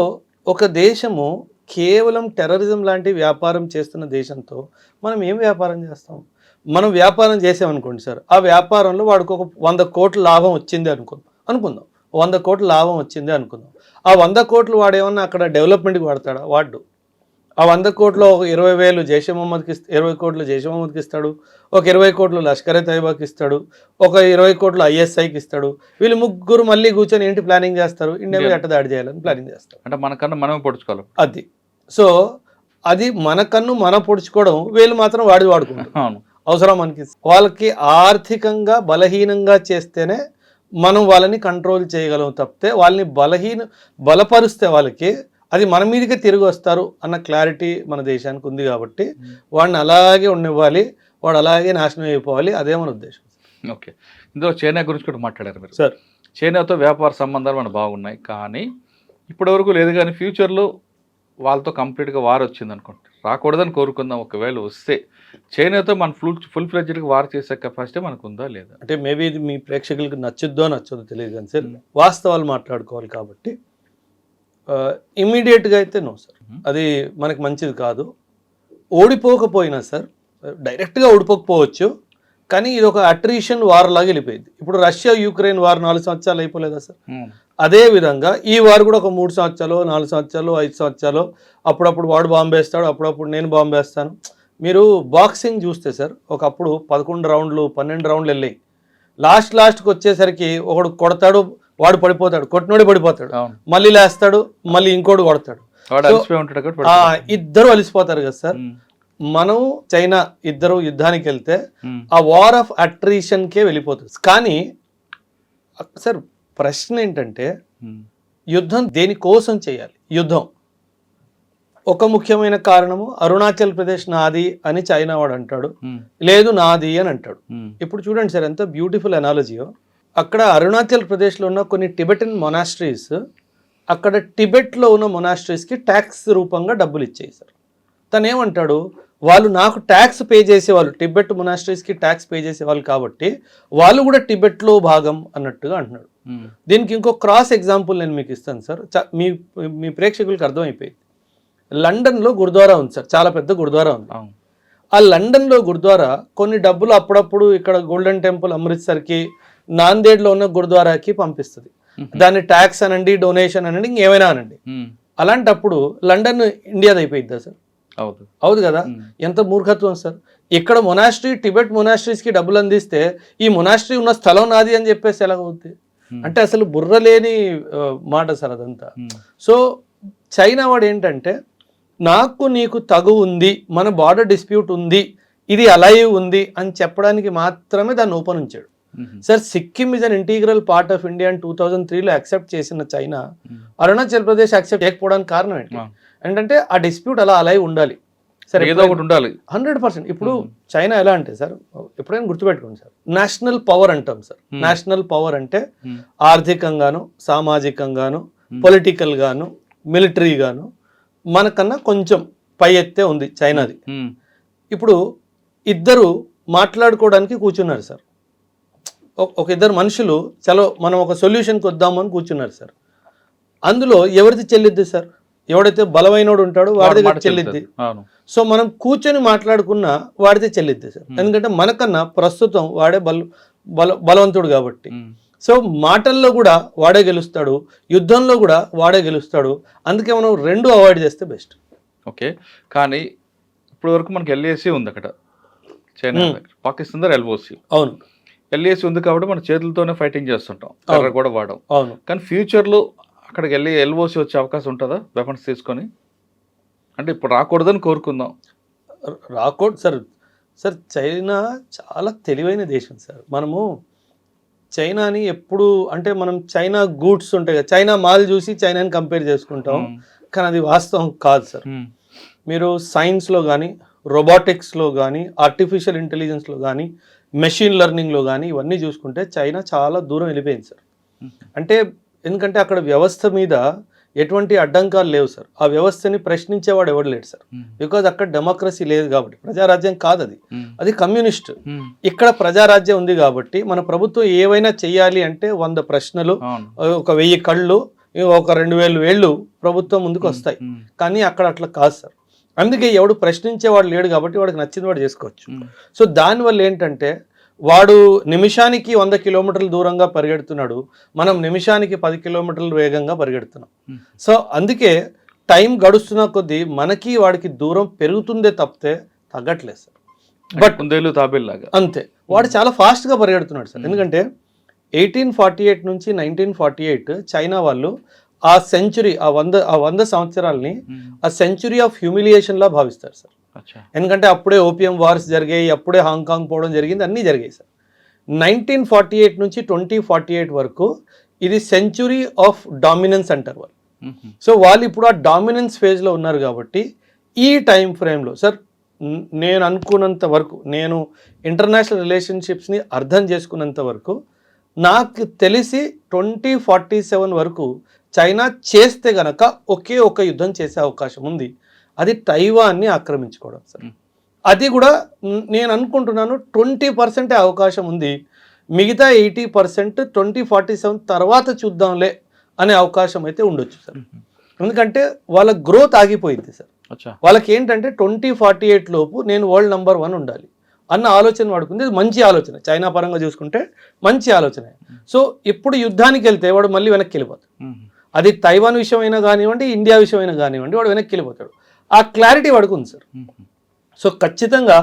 ఒక దేశము కేవలం టెర్రరిజం లాంటి వ్యాపారం చేస్తున్న దేశంతో మనం ఏం వ్యాపారం చేస్తాం? మనం వ్యాపారం చేసామనుకోండి సార్, ఆ వ్యాపారంలో వాడికి ఒక 100 కోట్ల లాభం వచ్చింది అనుకుందాం 100 కోట్ల లాభం వచ్చింది అనుకుందాం. ఆ 100 కోట్లు వాడేమన్నా అక్కడ డెవలప్మెంట్కి వాడతాడా? వాడు ఆ 100 కోట్లు ఒక 20,000 జైషే మహమ్మద్కి 20 కోట్లు జైషే మహమ్మద్కి ఇస్తాడు, ఒక 20 కోట్లు లష్కరే తైబాకి ఇస్తాడు, ఒక 20 కోట్లు ఐఎస్ఐకి ఇస్తాడు. వీళ్ళు ముగ్గురు మళ్ళీ కూర్చొని ఏంటి ప్లానింగ్ చేస్తారు? ఇండియా ఎట్ట దాడి చేయాలని ప్లానింగ్ చేస్తారు. అంటే మనకన్నా మనమే పొడుచుకోవాలి అది. సో అది మనకన్ను మనం పొడుచుకోవడం, వీళ్ళు మాత్రం వాడుకుంటారు. అవసరం మనకి. వాళ్ళకి ఆర్థికంగా బలహీనంగా చేస్తేనే మనం వాళ్ళని కంట్రోల్ చేయగలం తప్పితే వాళ్ళని బలపరిస్తే వాళ్ళకి అది మన మీదకే తిరిగి వస్తారు అన్న క్లారిటీ మన దేశానికి ఉంది. కాబట్టి వాడిని అలాగే ఉండనివ్వాలి, వాడు అలాగే నాశనం అయిపోవాలి, అదే మన ఉద్దేశం. ఓకే, ఇందులో చైనా గురించి కూడా మాట్లాడారు మీరు సార్. చైనాతో వ్యాపార సంబంధాలు మనకు బాగున్నాయి, కానీ ఇప్పటివరకు లేదు. కానీ ఫ్యూచర్లో వాళ్ళతో కంప్లీట్గా వార్ వచ్చింది అనుకోండి, రాకూడదని కోరుకుందాం. ఒకవేళ వస్తే చైనాతో మన ఫుల్ ఫ్లెడ్జ్డ్గా వార్ చేసే కెపాసిటీ మనకు ఉందా లేదా? అంటే మేబీ ఇది మీ ప్రేక్షకులకు నచ్చుద్దో తెలియదు కానీ సార్, వాస్తవాలు మాట్లాడుకోవాలి కాబట్టి ఇమ్మీడియట్గా అయితే నో సార్, అది మనకి మంచిది కాదు. ఓడిపోకపోయినా సార్, డైరెక్ట్గా ఓడిపోకపోవచ్చు, కానీ ఇది ఒక అట్రిషన్ వార్ లాగా వెళ్ళిపోయింది. ఇప్పుడు రష్యా యుక్రెయిన్ వార్ 4 సంవత్సరాలు అయిపోలేదా సార్? అదే విధంగా ఈ వార్ కూడా ఒక 3 సంవత్సరాలు 4 సంవత్సరాలు 5 సంవత్సరాలు, అప్పుడప్పుడు వాడు బాంబు వేస్తాడు, అప్పుడప్పుడు నేను బాంబు వేస్తాను. మీరు బాక్సింగ్ చూస్తే సార్, ఒకప్పుడు 11 రౌండ్లు 12 రౌండ్లు వెళ్ళాయి. లాస్ట్కి వచ్చేసరికి ఒకడు కొడతాడు, వాడు పడిపోతాడు, కొట్టినోడే పడిపోతాడు, మళ్ళీ లేస్తాడు, మళ్ళీ ఇంకోటి కొడతాడు, ఇద్దరు అలిసిపోతారు కదా సార్. మనం చైనా ఇద్దరు యుద్ధానికి వెళ్తే ఆ వార్ ఆఫ్ అట్రిషన్కే వెళ్ళిపోతుంది. కానీ సార్ ప్రశ్న ఏంటంటే యుద్ధం దేనికోసం చేయాలి? యుద్ధం ఒక ముఖ్యమైన కారణము అరుణాచల్ ప్రదేశ్ నాది అని చైనా వాడు అంటాడు, లేదు నాది అని అంటాడు. ఇప్పుడు చూడండి సార్ ఎంత బ్యూటిఫుల్ అనాలజీయో. అక్కడ అరుణాచల్ ప్రదేశ్లో ఉన్న కొన్ని టిబెటన్ మొనాస్ట్రీస్ అక్కడ టిబెట్లో ఉన్న మొనాస్ట్రీస్కి ట్యాక్స్ రూపంగా డబ్బులు ఇచ్చేయి సార్. తను ఏమంటాడు, వాళ్ళు నాకు ట్యాక్స్ పే చేసేవాళ్ళు, టిబెట్ మొనాస్ట్రీస్కి ట్యాక్స్ పే చేసేవాళ్ళు కాబట్టి వాళ్ళు కూడా టిబెట్లో భాగం అన్నట్టుగా అంటున్నాడు. దీనికి ఇంకో క్రాస్ ఎగ్జాంపుల్ నేను మీకు ఇస్తాను సార్, మీ ప్రేక్షకులకు అర్థమైపోయింది. లండన్లో గురుద్వారా ఉంది సార్, చాలా పెద్ద గురుద్వారా ఉంది. ఆ లండన్లో గురుద్వారా కొన్ని డబ్బులు అప్పుడప్పుడు ఇక్కడ గోల్డెన్ టెంపుల్ అమృత్సర్కి, నాందేడ్లో ఉన్న గురుద్వారాకి పంపిస్తుంది. దాన్ని ట్యాక్స్ అనండి, డొనేషన్ అనండి, ఇంకేమైనా అనండి. అలాంటప్పుడు లండన్ ఇండియాది అయిపోయిందా సార్? అవుదు కదా. ఎంత మూర్ఖత్వం సార్. ఇక్కడ మొనాస్ట్రీ టిబెట్ మొనాస్ట్రీస్కి డబ్బులు అందిస్తే ఈ మొనాస్ట్రీ ఉన్న స్థలం నాది అని చెప్పేసి ఎలాగవుతుంది? అంటే అసలు బుర్ర లేని మాట సార్ అదంతా. సో చైనా వాడు ఏంటంటే నాకు నీకు తగు ఉంది, మన బార్డర్ డిస్ప్యూట్ ఉంది, ఇది అలైవ్ ఉంది అని చెప్పడానికి మాత్రమే దాన్ని ఓపెన్ ఉంచాడు sir. Sikkim is an integral part of India అని 2003లో యాక్సెప్ట్ చేసిన చైనా అరుణాచల్ ప్రదేశ్ యాక్సెప్ట్ చేయకపోవడానికి కారణం ఏంటంటే ఆ డిస్ప్యూట్ అలా అలైవ్ ఉండాలి సార్, ఏదో ఒకటి ఉండాలి 100%. ఇప్పుడు చైనా ఎలా అంటే సార్, ఎప్పుడైనా గుర్తుపెట్టుకోండి సార్, నేషనల్ పవర్ అంటాం సార్. నేషనల్ పవర్ అంటే ఆర్థికంగాను, సామాజికంగాను, పొలిటికల్ గాను, మిలిటరీ గాను మనకన్నా కొంచెం పై ఎత్తే ఉంది చైనాది. ఇప్పుడు ఇద్దరు మాట్లాడుకోవడానికి కూర్చున్నారు సార్, ఒక ఇద్దరు మనుషులు చలో మనం ఒక సొల్యూషన్కి వద్దామని కూర్చున్నారు సార్. అందులో ఎవరిది చెల్లిద్ది సార్? ఎవడైతే బలమైనోడు ఉంటాడో వాడి దగ్గర చెల్లిద్ది. సో మనం కూర్చొని మాట్లాడుకున్నా వాడితే చెల్లిద్ది సార్, ఎందుకంటే మనకన్నా ప్రస్తుతం వాడే బలవంతుడు కాబట్టి. సో మాటల్లో కూడా వాడే గెలుస్తాడు, యుద్ధంలో కూడా వాడే గెలుస్తాడు. అందుకే మనం రెండు అవాయిడ్ చేస్తే బెస్ట్. ఓకే, కానీ ఇప్పుడు వరకు మనకి ఎల్ఏసీ ఉంది అక్కడ చైనా దగ్గర, పాకిస్తాన్ దగ్గర ఎల్ఓసి. అవును, ఎల్ఏసీ ఉంది కాబట్టి మన చేతులతోనే ఫైటింగ్ చేస్తుంటాం, కర్ర కూడా వాడడం. అవును, కానీ ఫ్యూచర్లో అక్కడికి వెళ్ళి ఎల్ఓసి వచ్చే అవకాశం ఉంటుందా వెపన్స్ తీసుకొని? అంటే ఇప్పుడు రాకూడదని కోరుకుందాం. రాకూడదు సార్. సార్ చైనా చాలా తెలివైన దేశం సార్. మనము చైనాని ఎప్పుడు అంటే మనం చైనా గూడ్స్ ఉంటాయి కదా, చైనా మాల్ చూసి చైనాని కంపేర్ చేసుకుంటాం, కానీ అది వాస్తవం కాదు సార్. మీరు సైన్స్లో కానీ, రోబోటిక్స్లో కానీ, ఆర్టిఫిషియల్ ఇంటెలిజెన్స్లో కానీ, మెషిన్ లెర్నింగ్లో కానీ ఇవన్నీ చూసుకుంటే చైనా చాలా దూరం వెళ్ళిపోయింది సార్. అంటే ఎందుకంటే అక్కడ వ్యవస్థ మీద ఎటువంటి అడ్డంకాలు లేవు సార్. ఆ వ్యవస్థని ప్రశ్నించేవాడు ఎవడు లేడు సార్. బికాజ్ అక్కడ డెమోక్రసీ లేదు కాబట్టి, ప్రజారాజ్యం కాదు అది, అది కమ్యూనిస్ట్. ఇక్కడ ప్రజారాజ్యం ఉంది కాబట్టి మన ప్రభుత్వం ఏవైనా చెయ్యాలి అంటే 100 ప్రశ్నలు, ఒక 1000 కళ్ళు, ఒక 2000 వేళ్ళు ప్రభుత్వం ముందుకు వస్తాయి. కానీ అక్కడ అట్లా కాదు సార్. అందుకే ఎవడు ప్రశ్నించేవాడు లేడు కాబట్టి వాడికి నచ్చింది వాడు చేసుకోవచ్చు. సో దానివల్ల ఏంటంటే వాడు నిమిషానికి 100 కిలోమీటర్ల దూరంగా పరిగెడుతున్నాడు, మనం నిమిషానికి 10 కిలోమీటర్ల వేగంగా పరిగెడుతున్నాం. సో అందుకే టైం గడుస్తున్న కొద్దీ మనకి వాడికి దూరం పెరుగుతుందే తప్పితే తగ్గట్లేదు సార్. బట్ తాబేలాగా అంతే, వాడు చాలా ఫాస్ట్గా పరిగెడుతున్నాడు సార్. ఎందుకంటే 1848 నుంచి 1948 చైనా వాళ్ళు ఆ సెంచురీ, ఆ 100 సంవత్సరాలని ఆ సెంచురీ ఆఫ్ హ్యూమిలియేషన్ లా భావిస్తారు సార్. ఎందుకంటే అప్పుడే ఓపియం వార్స్ జరిగాయి, అప్పుడే హాంకాంగ్ పోవడం జరిగింది, అన్నీ జరిగాయి సార్. 1948 నుంచి 2048 వరకు ఇది సెంచురీ ఆఫ్ డామినెన్స్ అంటారు వాళ్ళు. సో వాళ్ళు ఇప్పుడు ఆ డామినెన్స్ ఫేజ్లో ఉన్నారు కాబట్టి ఈ టైం ఫ్రేమ్లో సార్ నేను అనుకున్నంత వరకు, నేను ఇంటర్నేషనల్ రిలేషన్షిప్స్ని అర్థం చేసుకున్నంత వరకు నాకు తెలిసి 2047 వరకు చైనా చేస్తే గనక ఒకే ఒక యుద్ధం చేసే అవకాశం ఉంది, అది తైవాన్ని ఆక్రమించుకోవడం సార్. అది కూడా నేను అనుకుంటున్నాను 20% అవకాశం ఉంది, మిగతా 80% 2047 తర్వాత చూద్దాంలే అనే అవకాశం అయితే ఉండొచ్చు సార్. ఎందుకంటే వాళ్ళ గ్రోత్ ఆగిపోయింది సార్. వాళ్ళకి ఏంటంటే 2048 లోపు నేను వరల్డ్ నెంబర్ 1 ఉండాలి అన్న ఆలోచన వాడుకుంది. ఇది మంచి ఆలోచన, చైనా పరంగా చూసుకుంటే మంచి ఆలోచన. సో ఇప్పుడు యుద్ధానికి వెళ్తే వాడు మళ్ళీ వెనక్కి వెళ్ళిపోతాడు. అది తైవాన్ విషయమైనా కానివ్వండి, ఇండియా విషయమైనా కానివ్వండి, వాడు వెనక్కి వెళ్ళిపోతాడు. ఆ క్లారిటీ వాడికి ఉంది సార్. సో ఖచ్చితంగా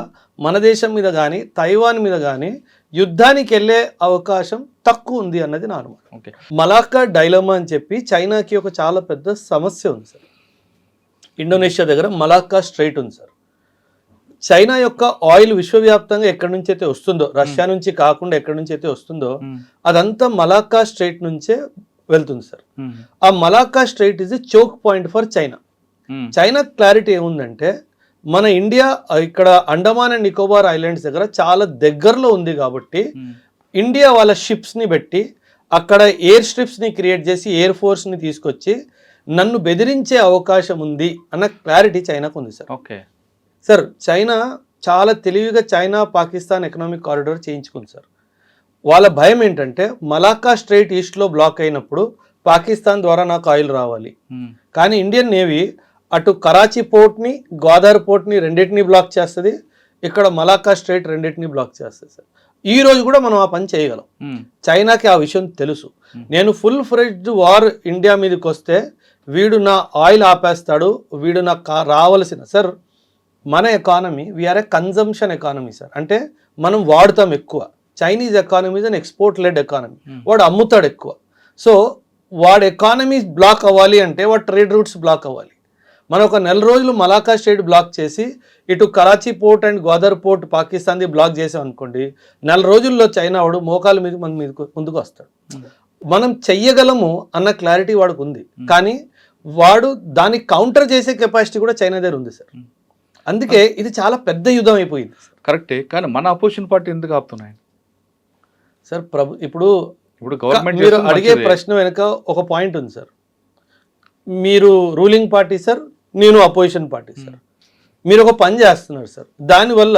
మన దేశం మీద కానీ తైవాన్ మీద కానీ యుద్ధానికి వెళ్ళే అవకాశం తక్కువ ఉంది అన్నది నా అనుమానం. మలాక్కా డైలమా అని చెప్పి చైనాకి ఒక చాలా పెద్ద సమస్య ఉంది సార్. ఇండోనేషియా దగ్గర మలాక్కా స్ట్రైట్ ఉంది సార్. చైనా యొక్క ఆయిల్ విశ్వవ్యాప్తంగా ఎక్కడి నుంచి అయితే వస్తుందో, రష్యా నుంచి కాకుండా ఎక్కడి నుంచి అయితే వస్తుందో అదంతా మలాక్కా స్ట్రైట్ నుంచే వెళ్తుంది సార్. ఆ Malacca strait is a choke point for China. China clarity ఏముందంటే మన ఇండియా ఇక్కడ అండమాన్ అండ్ నికోబార్ ఐలాండ్స్ దగ్గర చాలా దగ్గరలో ఉంది కాబట్టి ఇండియా వాళ్ళ షిప్స్ని పెట్టి అక్కడ ఎయిర్ స్ట్రిప్స్ని క్రియేట్ చేసి ఎయిర్ ఫోర్స్ని తీసుకొచ్చి నన్ను బెదిరించే అవకాశం ఉంది అన్న క్లారిటీ చైనాకు ఉంది సార్. ఓకే సార్, చైనా చాలా తెలివిగా చైనా పాకిస్తాన్ ఎకనామిక్ కారిడార్ చేయించుకుంది సార్. వాళ్ళ భయం ఏంటంటే మలాక్కా స్ట్రైట్ ఈస్ట్లో బ్లాక్ అయినప్పుడు పాకిస్తాన్ ద్వారా నాకు ఆయిల్ రావాలి, కానీ ఇండియన్ నేవీ అటు కరాచీ పోర్ట్ని, గ్వాదర్ పోర్ట్ని రెండింటినీ బ్లాక్ చేస్తుంది, ఇక్కడ మలాక్కా స్ట్రైట్ రెండింటినీ బ్లాక్ చేస్తుంది సార్. ఈ రోజు కూడా మనం ఆ పని చేయగలం. చైనాకి ఆ విషయం తెలుసు. నేను ఫుల్ ఫ్లెడ్జ్డ్ వార్ ఇండియా మీదకి వస్తే వీడు నా ఆయిల్ ఆపేస్తాడు, వీడు నాకు రావాల్సిన సార్ మన economy we are a consumption economy sir. అంటే మనం వాడుతాం ఎక్కువ. Chinese economy is an export led economy. వాడు అమ్ముతాడు ఎక్కువ. సో వాడు ఎకానమీ బ్లాక్ అవ్వాలి అంటే వాడు ట్రేడ్ రూట్స్ బ్లాక్ అవ్వాలి. మనం ఒక 4 రోజులు మలాక్కా స్ట్రైట్ బ్లాక్ చేసి ఇటు Karachi port and Gwadar port పాకిస్తాన్ది బ్లాక్ చేసాం అనుకోండి, 4 రోజుల్లో చైనా వాడు మోకాల మీద మన మీద ముందుకు వస్తాడు. మనం చెయ్యగలము అన్న క్లారిటీ వాడికి ఉంది, కానీ వాడు దాన్ని కౌంటర్ చేసే కెపాసిటీ కూడా చైనా దగ్గర ఉంది సార్. అందుకే ఇది చాలా పెద్ద యుద్ధం అయిపోయింది. కరెక్టే, కానీ మన అపోజిషన్ పార్టీ ఎందుకు ఆపుతున్నాయి సార్? ఇప్పుడు గవర్నమెంట్ మీరు అడిగే ప్రశ్న వెనుక ఒక పాయింట్ ఉంది సార్. మీరు రూలింగ్ పార్టీ సార్, నేను అపోజిషన్ పార్టీ సార్. మీరు ఒక పని చేస్తున్నారు సార్, దానివల్ల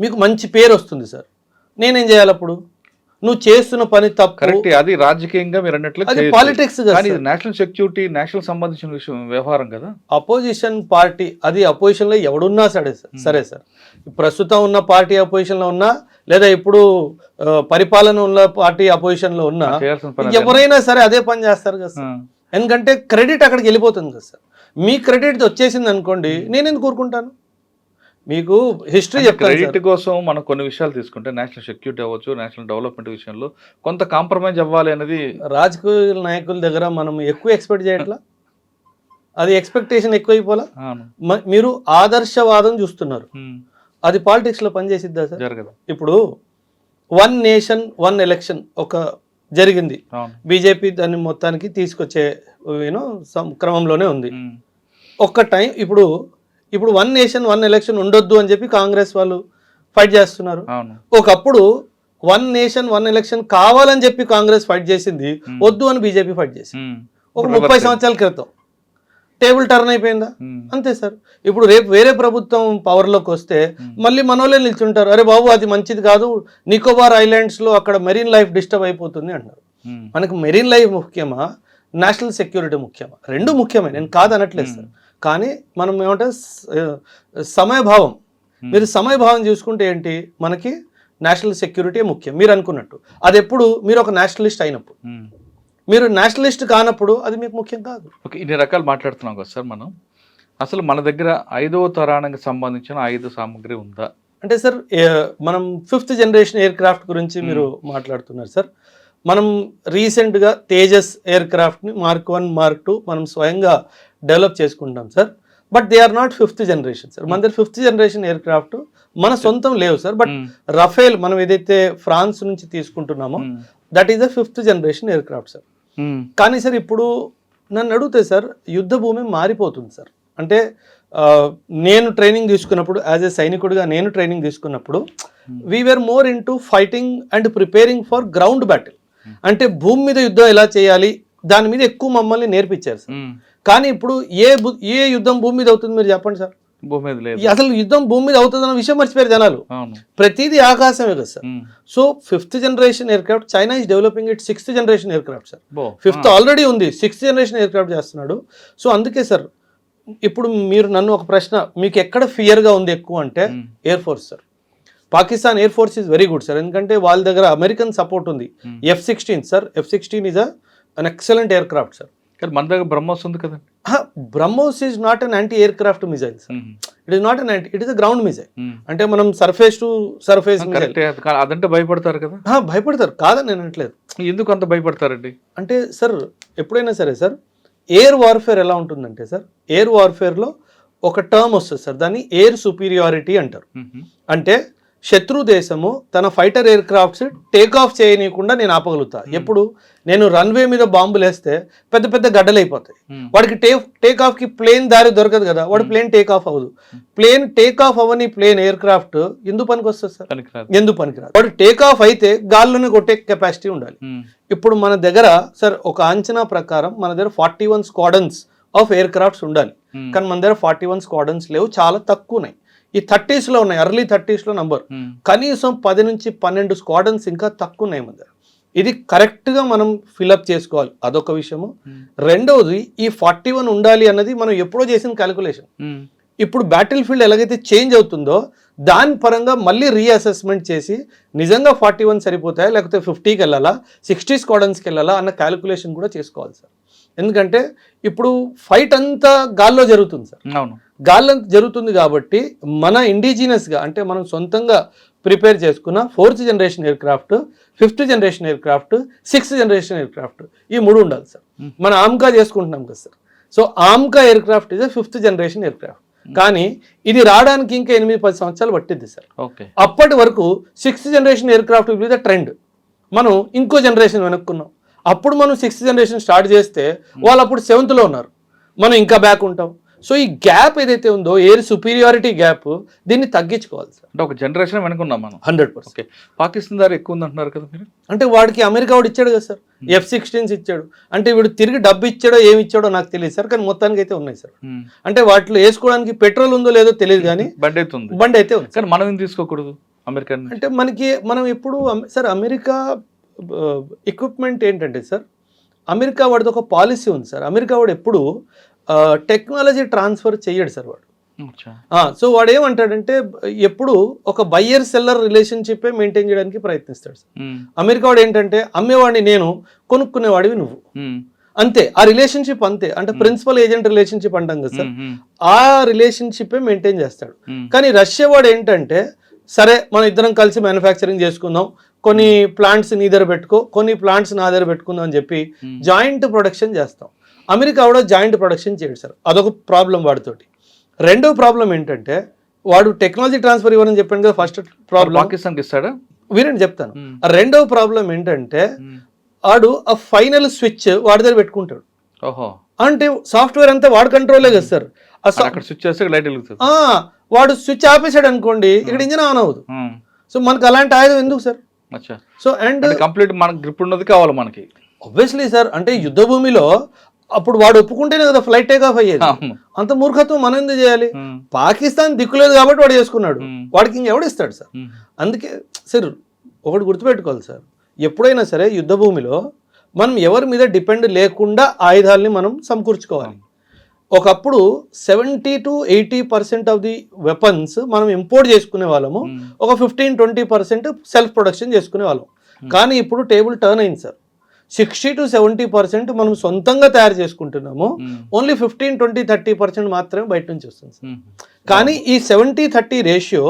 మీకు మంచి పేరు వస్తుంది సార్. నేనేం చేయాలి అప్పుడు? నువ్వు చేస్తున్న పని తప్పు. అది రాజకీయంగా మీరు అన్నట్లు పాలిటిక్స్, నేషనల్ సెక్యూరిటీ, నేషనల్ సంబంధించిన విషయం, వ్యవహారం కదా. అపోజిషన్ పార్టీ అది అపోజిషన్ లో ఎవడున్నా సరే సార్, ప్రస్తుతం ఉన్న పార్టీ అపోజిషన్ లో ఉన్నా, లేదా ఇప్పుడు పరిపాలన ఉన్న పార్టీ అపోజిషన్ లో ఉన్నా, ఎవరైనా సరే అదే పని చేస్తారు కదా సార్. ఎందుకంటే క్రెడిట్ అక్కడికి వెళ్ళిపోతుంది కదా సార్. మీ క్రెడిట్ వచ్చేసింది అనుకోండి, నేను ఎందుకు కోరుకుంటాను? మీకు హిస్టరీ చెప్తాను. క్రెడిట్ కోసం మనం కొన్ని విషయాలు తీసుకుంటే నేషనల్ సెక్యూరిటీ అవ్వచ్చు, నేషనల్ డెవలప్మెంట్ విషయంలో కొంత కాంప్రమైజ్ అవ్వాలి అనేది రాజకీయ నాయకుల దగ్గర మనం ఎక్కువ ఎక్స్పెక్ట్ చేయట్లా, అది ఎక్స్పెక్టేషన్ ఎక్కువైపోలా. మీరు ఆదర్శవాదం చూస్తున్నారు. అది పాలిటిక్స్లో పనిచేసిద్దా సార్? జరగదు. ఇప్పుడు 1 నేషన్ 1 ఎలక్షన్ ఒక జరిగింది, అవును. బీజేపీ దాన్ని మొత్తానికి తీసుకొచ్చే క్రమంలోనే ఉంది. ఒక్క టైం ఇప్పుడు 1 నేషన్ 1 ఎలక్షన్ ఉండొద్దు అని చెప్పి కాంగ్రెస్ వాళ్ళు ఫైట్ చేస్తున్నారు. అవును. ఒకప్పుడు 1 నేషన్ 1 ఎలక్షన్ కావాలని చెప్పి కాంగ్రెస్ ఫైట్ చేసింది, వద్దు అని బీజేపీ ఫైట్ చేసింది. ఒక 30 సంవత్సరాల క్రితం టేబుల్ టర్న్ అయిపోయిందా? అంతే సార్. ఇప్పుడు రేపు వేరే ప్రభుత్వం పవర్లోకి వస్తే మళ్ళీ మనోళ్ళే నిల్చుంటారు, అరే బాబు అది మంచిది కాదు, నికోబార్ ఐలాండ్స్లో అక్కడ మెరీన్ లైఫ్ డిస్టర్బ్ అయిపోతుంది అంటారు. మనకు మెరీన్ లైఫ్ ముఖ్యమా, నేషనల్ సెక్యూరిటీ ముఖ్యమా? రెండు ముఖ్యమే, నేను కాదనట్లేదు సార్. కానీ మనం ఏమంటే సమయభావం, మీరు సమయభావం చూసుకుంటే ఏంటి, మనకి నేషనల్ సెక్యూరిటీ ముఖ్యం మీరు అనుకున్నట్టు. అది ఎప్పుడు మీరు ఒక నేషనలిస్ట్ అయినప్పుడు, మీరు నేషనలిస్ట్ కానప్పుడు అది మీకు ముఖ్యం కాదు. ఓకే, ఇన్ని రకాలు మాట్లాడుతున్నాం కదా సార్ మనం. అసలు మన దగ్గర 5వ తరానికి సంబంధించిన ఆయుధ సామాగ్రి ఉందా అంటే సార్, మనం 5th జనరేషన్ ఎయిర్ క్రాఫ్ట్ గురించి మీరు మాట్లాడుతున్నారు సార్. మనం రీసెంట్గా తేజస్ ఎయిర్ క్రాఫ్ట్ని Mark 1 Mark 2 మనం స్వయంగా డెవలప్ చేసుకుంటాం sir. But they are not 5th generation sir. మన దగ్గర 5th జనరేషన్ ఎయిర్ క్రాఫ్ట్ మన సొంతం లేవు సార్. బట్ రఫేల్ మనం ఏదైతే ఫ్రాన్స్ నుంచి తీసుకుంటున్నామో that is the 5th generation aircraft sir. కానీ సార్ ఇప్పుడు నన్ను అడిగితే సార్, యుద్ధ భూమి మారిపోతుంది సార్. అంటే నేను ట్రైనింగ్ తీసుకున్నప్పుడు, యాజ్ ఏ సైనికుడిగా నేను ట్రైనింగ్ తీసుకున్నప్పుడు, we are more into fighting and preparing for ground battle. అంటే భూమి మీద యుద్ధం ఎలా చేయాలి దాని మీద ఎక్కువ మమ్మల్ని నేర్పించారు సార్. కానీ ఇప్పుడు ఏ యుద్ధం భూమి మీద అవుతుంది మీరు చెప్పండి సార్? భూమి మీద లేదు. అసలు యుద్ధం భూమి మీద అవుతుందన్న విషయం మర్చిపోయారు జనాలు. ప్రతిదీ ఆకాశమే కదా sir. So 5th generation air craft, China is developing it 6th generation aircraft sir. 5th already ఉంది, 6th జనరేషన్ ఎయిర్ క్రాఫ్ట్ చేస్తున్నాడు. సో అందుకే సార్ ఇప్పుడు మీరు నన్ను ఒక ప్రశ్న, మీకు ఎక్కడ ఫియర్గా ఉంది ఎక్కువ అంటే air force sir. Pakistan air force is very good sir, ఎందుకంటే వాళ్ళ దగ్గర అమెరికన్ సపోర్ట్ ఉంది. F-16 sir, F-16 is an excellent air craft sir. కానీ మన దగ్గర బ్రహ్మోస్ ఉంది కదండి. BrahMos is not an anti air craft missile sir. It is not an anti, it is a ground missile. అంటే మనం సర్ఫేస్ టు సర్ఫేస్ అదంటే భయపడతారు కదా. భయపడతారు కాదని నేను అనట్లేదు. ఎందుకు అంత భయపడతారండి అంటే సార్, ఎప్పుడైనా సరే సార్, ఎయిర్ వార్ఫేర్ ఎలా ఉంటుందంటే సార్, ఎయిర్ వార్ఫేర్లో ఒక టర్మ్ వస్తుంది సార్, దాన్ని ఎయిర్ సుపీరియారిటీ అంటారు. అంటే శత్రు దేశము తన fighter aircrafts take off చేయనీయకుండా నేను ఆపగలుగుతా. ఎప్పుడు నేను రన్వే మీద బాంబులు వేస్తే పెద్ద పెద్ద గడ్డలు అయిపోతాయి. వాడికి టేక్ ఆఫ్ కి ప్లేన్ దారి దొరకదు కదా, వాడు ప్లేన్ టేక్ ఆఫ్ అవ్వదు. ప్లేన్ టేక్ ఆఫ్ అవ్వని ప్లేన్ ఎయిర్ క్రాఫ్ట్ ఎందుకు పనికి వస్తుంది సార్? ఎందుకు పనికిరాదు. వాడు టేక్ ఆఫ్ అయితే గాల్లోనే కొట్టే కెపాసిటీ ఉండాలి. ఇప్పుడు మన దగ్గర సార్ ఒక అంచనా ప్రకారం మన దగ్గర 41 స్క్వాడన్స్ ఆఫ్ ఎయిర్ క్రాఫ్ట్స్ ఉండాలి. కానీ మన దగ్గర 41 స్క్వాడన్స్ లేవు, చాలా తక్కువ ఉన్నాయి. ఈ 30s లో ఉన్నాయి, ఎర్లీ 30s లో నంబర్. కనీసం 10 నుంచి 12 స్క్వాడన్స్ ఇంకా తక్కువ ఉన్నాయి మన దగ్గర. ఇది కరెక్ట్గా మనం ఫిలప్ చేసుకోవాలి, అదొక విషయము. రెండవది, ఈ 41 ఉండాలి అన్నది మనం ఎప్పుడో చేసిన క్యాలిక్యులేషన్. ఇప్పుడు బ్యాటిల్ ఫీల్డ్ ఎలాగైతే చేంజ్ అవుతుందో దాని పరంగా మళ్ళీ రీఅసెస్మెంట్ చేసి నిజంగా 41 సరిపోతాయా, లేకపోతే 50కి వెళ్ళాలా, 60 స్క్వాడన్స్కి వెళ్ళాలా అన్న క్యాలిక్యులేషన్ కూడా చేసుకోవాలి సార్. ఎందుకంటే ఇప్పుడు ఫైట్ అంతా గాల్లో జరుగుతుంది సార్. అవును, గాల్లో జరుగుతుంది కాబట్టి మన ఇండిజినస్గా, అంటే మనం సొంతంగా ప్రిపేర్ చేసుకున్న 4th generation air craft, 5th generation air craft, 6th generation air craft, ఈ 3 ఉండాలి సార్. మన ఆమ్కా చేసుకుంటున్నాం కదా sir. So AMCA air craft is 5th generation air craft. కానీ ఇది రావడానికి ఇంకా 8-10 సంవత్సరాలు పట్టింది సార్. అప్పటి వరకు 6th generation air craft will be the trend. మనం ఇంకో జనరేషన్ వెనుక్కున్నాం. అప్పుడు మనం 6th జనరేషన్ స్టార్ట్ చేస్తే వాళ్ళు అప్పుడు 7th లో ఉన్నారు, మనం ఇంకా బ్యాక్ ఉంటాం. సో ఈ గ్యాప్ ఏదైతే ఉందో, ఎయిర్ సుపీరియారిటీ గ్యాప్, దీన్ని తగ్గించుకోవాలి సార్. అంటే ఒక జనరేషన్ వెనుకున్నాం మనం 100%. ఓకే, పాకిస్తాన్ దారి ఎక్కువ ఉందంటున్నారు కదా మీరు. అంటే వాడికి అమెరికా వాడు ఇచ్చాడు కదా సార్, F-16s ఇచ్చాడు. అంటే వీడు తిరిగి డబ్బు ఇచ్చాడో ఏమి ఇచ్చాడో నాకు తెలియదు సార్, కానీ మొత్తానికి అయితే ఉన్నాయి సార్. అంటే వాటిలో వేసుకోవడానికి పెట్రోల్ ఉందో లేదో తెలియదు, కానీ బండి అయితే ఉంది. కానీ మనం ఏం తీసుకోకూడదు అమెరికా అంటే మనం ఎప్పుడు సార్ అమెరికా ఎక్విప్మెంట్ ఏంటంటే సార్, అమెరికా వాడిది ఒక పాలసీ ఉంది సార్. అమెరికా వాడు ఎప్పుడు టెక్నాలజీ ట్రాన్స్ఫర్ చేయడు సార్ వాడు. సో వాడు ఏమంటాడంటే ఎప్పుడు ఒక బయ్యర్ సెల్లర్ రిలేషన్షిప్ మెయింటైన్ చేయడానికి ప్రయత్నిస్తాడు సార్. అమెరికా వాడు ఏంటంటే అమ్మేవాడిని నేను, కొనుక్కునేవాడివి నువ్వు, అంతే. ఆ రిలేషన్షిప్ అంతే. అంటే ప్రిన్సిపల్ ఏజెంట్ రిలేషన్షిప్ అంటాం కదా సార్, ఆ రిలేషన్షిప్ మెయింటైన్ చేస్తాడు. కానీ రష్యా వాడు ఏంటంటే, సరే మనం ఇద్దరం కలిసి మ్యానుఫ్యాక్చరింగ్ చేసుకుందాం, కొన్ని ప్లాంట్స్ నీ దగ్గర పెట్టుకో, కొన్ని ప్లాంట్స్ నా దగ్గర పెట్టుకుందాం అని చెప్పి జాయింట్ ప్రొడక్షన్ చేస్తాం. అమెరికా కూడా జాయింట్ ప్రొడక్షన్ చేయడు సార్, అదొక ప్రాబ్లం వాడితోటి. రెండో ప్రాబ్లం ఏంటంటే వాడు టెక్నాలజీ ట్రాన్స్ఫర్ ఇవ్వని చెప్పాను కదా ఫస్ట్ ప్రాబ్లం. పాకిస్తాన్కి ఇస్తాడా? వీరని చెప్తాను. రెండవ ప్రాబ్లం ఏంటంటే వాడు ఆ ఫైనల్ స్విచ్ వాడి దగ్గర పెట్టుకుంటాడు. ఓహో, అంటే సాఫ్ట్వేర్ అంతా వాడు కంట్రోలే కదా సార్. అక్కడ స్విచ్ చేస్తే లైట్ వెలుగుతుంది. వాడు స్విచ్ ఆపేసాడు అనుకోండి, ఇక్కడ ఇంజిన్ ఆన్ అవ్వదు. సో మనకు అలాంటి ఆయుధం ఎందుకు సార్? సో అండ్ కంప్లీట్ మనకి గ్రిప్ ఉన్నది కావాలి మనకి. ఆబ్వియస్లీ సార్, అంటే యుద్ధ భూమిలో అప్పుడు వాడు ఒప్పుకుంటేనే కదా ఫ్లైట్ టేక్ ఆఫ్ అయ్యేది. అంత మూర్ఖత్వం మనం ఎందుకు చేయాలి? పాకిస్తాన్ దిక్కులేదు కాబట్టి వాడు చేసుకున్నాడు, వాడికి ఇంకెవడు ఇస్తాడు సార్? అందుకే సార్ ఒకటి గుర్తుపెట్టుకోవాలి సార్, ఎప్పుడైనా సరే యుద్ధ భూమిలో మనం ఎవరి మీద డిపెండ్ లేకుండా ఆయుధాలని మనం సమకూర్చుకోవాలి. ఒకప్పుడు 70 to 80% ఆఫ్ ది వెపన్స్ మనం ఇంపోర్ట్ చేసుకునే వాళ్ళము, ఒక 15-20% సెల్ఫ్ ప్రొడక్షన్ చేసుకునే వాళ్ళం. కానీ ఇప్పుడు టేబుల్ టర్న్ అయింది సార్. 60 to 70% మనం సొంతంగా తయారు చేసుకుంటున్నాము, ఓన్లీ 15-20-30% మాత్రమే బయట నుంచి వస్తుంది సార్. కానీ ఈ 70-30 రేషియో